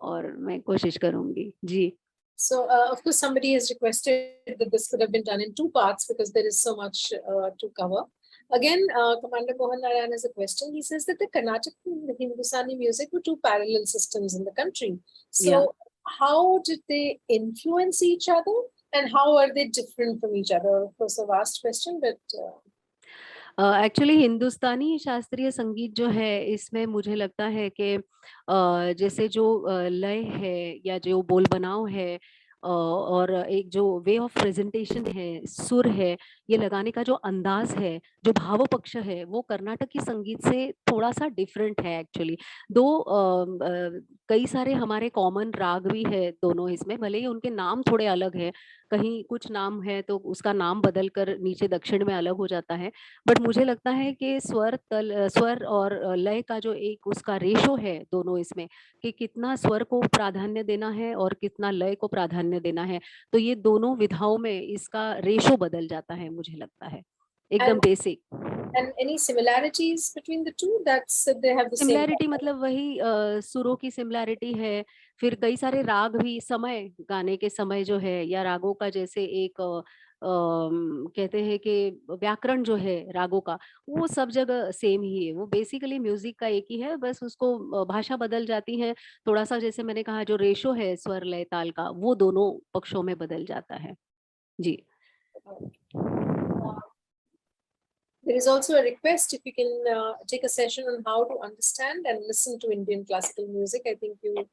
और मैं कोशिश करूंगी जी। So, of course, somebody has requested that this could have been done in 2 parts because there is so much to cover. Again, Commander Mohan Narayan has a question. He says that the Carnatic and the Hindustani music were 2 parallel systems in the country. So, Yeah. how did they influence each other and how are they different from each other? Of course, a vast question, but... actually Hindustani शास्त्रीय संगीत जो है इसमें मुझे लगता है कि जैसे जो लय है या जो बोल बनाव है और एक जो वे ऑफ प्रेजेंटेशन है, सुर है, ये लगाने का जो अंदाज है, जो भाव पक्ष है, वो कर्नाटकी संगीत से थोड़ा सा डिफरेंट है एक्चुअली। दो कई सारे हमारे कॉमन राग भी है दोनों इसमें, भले ही उनके नाम थोड़े अलग है, कहीं कुछ नाम है तो उसका नाम बदल कर नीचे दक्षिण में अलग हो जाता है, बट मुझे लगता है कि स्वर और लय का जो एक उसका रेशो है दोनों इसमें, कि कितना स्वर को प्राधान्य देना है और कितना लय को प्राधान्य देना है, तो ये दोनों विधाओं में इसका रेशो बदल जाता है मुझे लगता है, एकदम basic. And any similarities between the two? That's they have the same. Similarity मतलब वही सुरों की सिमिलैरिटी है, फिर कई सारे राग भी, समय, गाने के समय जो है, या रागों का जैसे एक कहते हैं कि व्याकरण जो है रागों का, वो सब जगह सेम ही है, वो बेसिकली म्यूजिक का एक ही है, बस उसको भाषा बदल जाती है थोड़ा सा, जैसे मैंने कहा जो रेशो है स्वर लय ताल का वो दोनों पक्षों में बदल जाता है जी। There is also a request if you can take a session on how to understand and listen to Indian classical music. I think you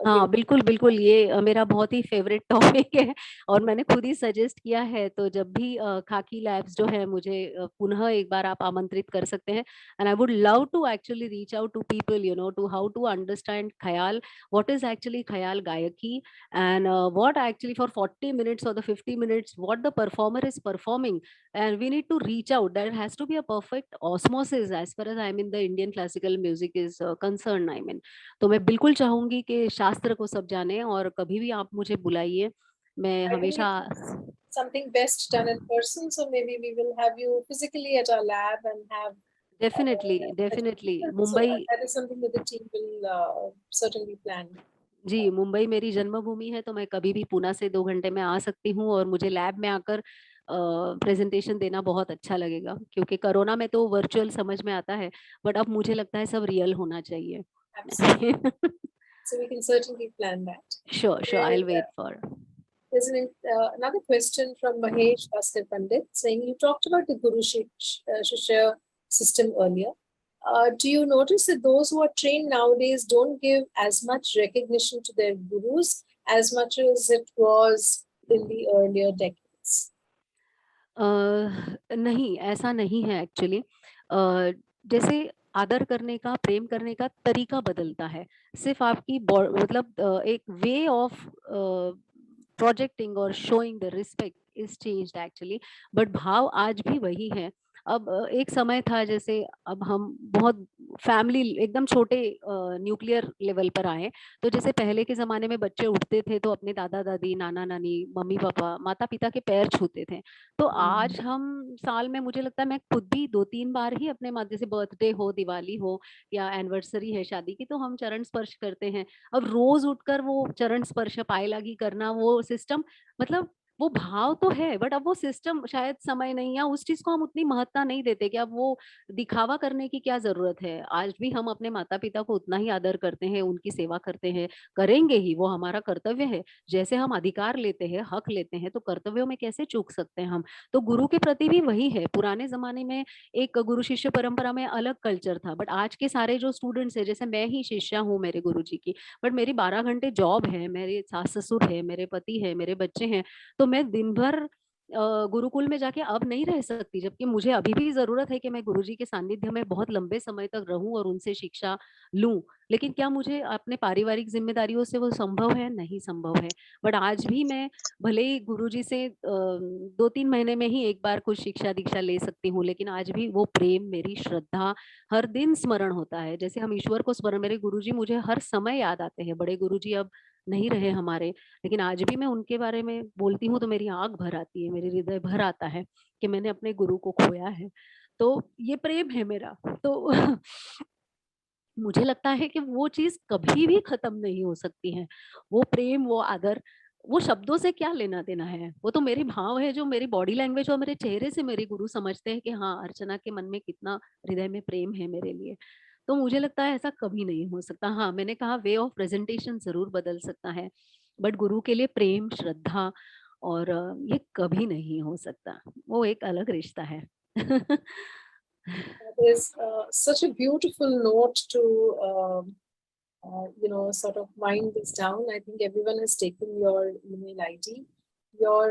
हाँ बिल्कुल बिल्कुल, ये मेरा बहुत ही फेवरेट टॉपिक है और मैंने खुद ही सजेस्ट किया है, तो जब भी खाकी लैब्स जो है मुझे पुनः एक बार आप आमंत्रित कर सकते हैं, and I would love to actually reach out to people, you know, to how to understand khayal, what is actually khayal gayaki, and what actually for 40 minutes or the 50 minutes what the performer is performing, and we need to reach out. There has to be a perfect osmosis as far as I mean the Indian classical music is concerned. I mean, तो मैं बिल्कुल चाहूंगी कि शास्त्र को सब जाने और कभी भी आप मुझे बुलाइए, मैं हमेशा। Something best done in person, so maybe we will have you physically at our lab and have definitely Mumbai, so that is something that the team will certainly plan. जी, मुंबई मेरी जन्मभूमि है, तो मैं कभी भी पुणे से 2 घंटे में आ सकती हूँ और मुझे लैब में आकर प्रेजेंटेशन देना बहुत अच्छा लगेगा, क्योंकि कोरोना में तो वर्चुअल समझ में आता है, बट अब मुझे लगता है सब रियल होना चाहिए। So we can certainly plan that. Sure, I'll wait for. There's another question from Mahesh Bhaskar Pandit saying, you talked about the Guru Shishya system earlier. Do you notice that those who are trained nowadays don't give as much recognition to their gurus as much as it was in the earlier decades? नहीं, ऐसा नहीं है एक्चुअली। जैसे आदर करने का, प्रेम करने का तरीका बदलता है। सिर्फ़ आपकी मतलब एक वे ऑफ प्रोजेक्टिंग और showing the respect is changed actually, but भाव आज भी वही है। अब एक समय था, जैसे अब हम बहुत फैमिली एकदम छोटे न्यूक्लियर लेवल पर आए, तो जैसे पहले के ज़माने में बच्चे उठते थे तो अपने दादा-दादी, नाना-नानी, मम्मी-पापा, माता-पिता के पैर छूते थे। तो आज हम साल में, मुझे लगता है मैं खुद भी 2-3 बार ही अपने माँ, जैसे बर्थडे हो, दिवाली हो या एनिवर्सरी है शादी की, तो हम चरण स्पर्श करते हैं। अब रोज़ उठकर वो चरण स्पर्श, पाए लागी करना, वो सिस्टम, मतलब वो भाव तो है, बट अब वो सिस्टम शायद समय नहीं, या उस चीज़ को हम उतनी महत्ता नहीं देते कि अब वो दिखावा करने की क्या ज़रूरत है। आज भी हम अपने माता-पिता को उतना ही आदर करते हैं, उनकी सेवा करते हैं, करेंगे ही, वो हमारा कर्तव्य है। जैसे हम अधिकार लेते हैं, हक लेते हैं, तो कर्तव्यों में कैसे चूक सकते हैं हम? तो गुरु के प्रति भी वही है। पुराने ज़माने में एक गुरु शिष्य परंपरा में अलग कल्चर था, बट आज के सारे जो स्टूडेंट्स हैं, जैसे मैं ही शिष्या हूँ मेरे गुरुजी की, बट मेरी 12 घंटे जॉब है, मेरे सास-ससुर है, मेरे पति है, मेरे बच्चे हैं, तो मैं दिन भर गुरुकुल में जाके अब नहीं रह सकती, जबकि मुझे अभी भी ज़रूरत है कि मैं गुरुजी के सानिध्य में बहुत लंबे समय तक रहूँ और उनसे शिक्षा लूँ। लेकिन क्या मुझे अपने पारिवारिक ज़िम्मेदारियों से वो संभव है? नहीं संभव है। बट आज भी मैं भले ही गुरुजी से 2-3 महीने में ही एक बार कुछ शिक्षा-दीक्षा ले सकती हूँ, लेकिन आज भी वो प्रेम, मेरी श्रद्धा हर दिन स्मरण होता है। जैसे हम ईश्वर को स्मरण, मेरे गुरुजी मुझे हर समय याद आते हैं। बड़े गुरुजी अब नहीं रहे हमारे, लेकिन आज भी मैं उनके बारे में बोलती हूँ तो मेरी आँख भर आती है, मेरे हृदय भर आता है कि मैंने अपने गुरु को खोया है। तो ये प्रेम है मेरा। तो मुझे लगता है कि वो चीज़ कभी भी खत्म नहीं हो सकती है। वो प्रेम, वो आदर, वो शब्दों से क्या लेना-देना है? वो तो मेरे भाव है, जो मेरी बॉडी लैंग्वेज और मेरे चेहरे से मेरे गुरु समझते हैं कि हाँ, अर्चना के मन में कितना हृदय में प्रेम है मेरे लिए। तो मुझे लगता है ऐसा कभी नहीं हो सकता। हाँ, मैंने कहा वे ऑफ प्रेज़ेंटेशन ज़रूर बदल सकता है, बट गुरु के लिए प्रेम, श्रद्धा और ये कभी नहीं हो सकता। वो एक अलग रिश्ता है। That is such a beautiful note to sort of wind this down. I think everyone has taken your email ID, your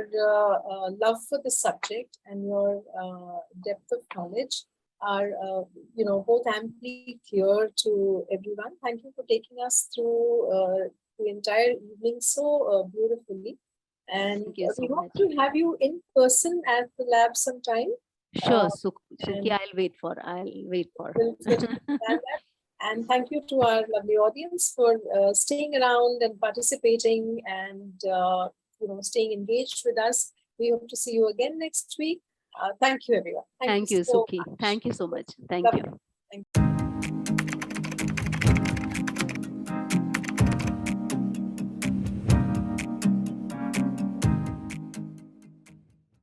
love for the subject, and your depth of knowledge are, both amply clear to everyone. Thank you for taking us through the entire evening so beautifully. And Thank you we so hope much. to have you in person at the lab sometime. Sure, and Suki, I'll wait for. We'll certainly plan that. And thank you to our lovely audience for staying around and participating and staying engaged with us. We hope to see you again next week. Thank you, everyone. Thank Thank you you, so Suki. much. Thank you so much. Thank Lovely. you. Thank you.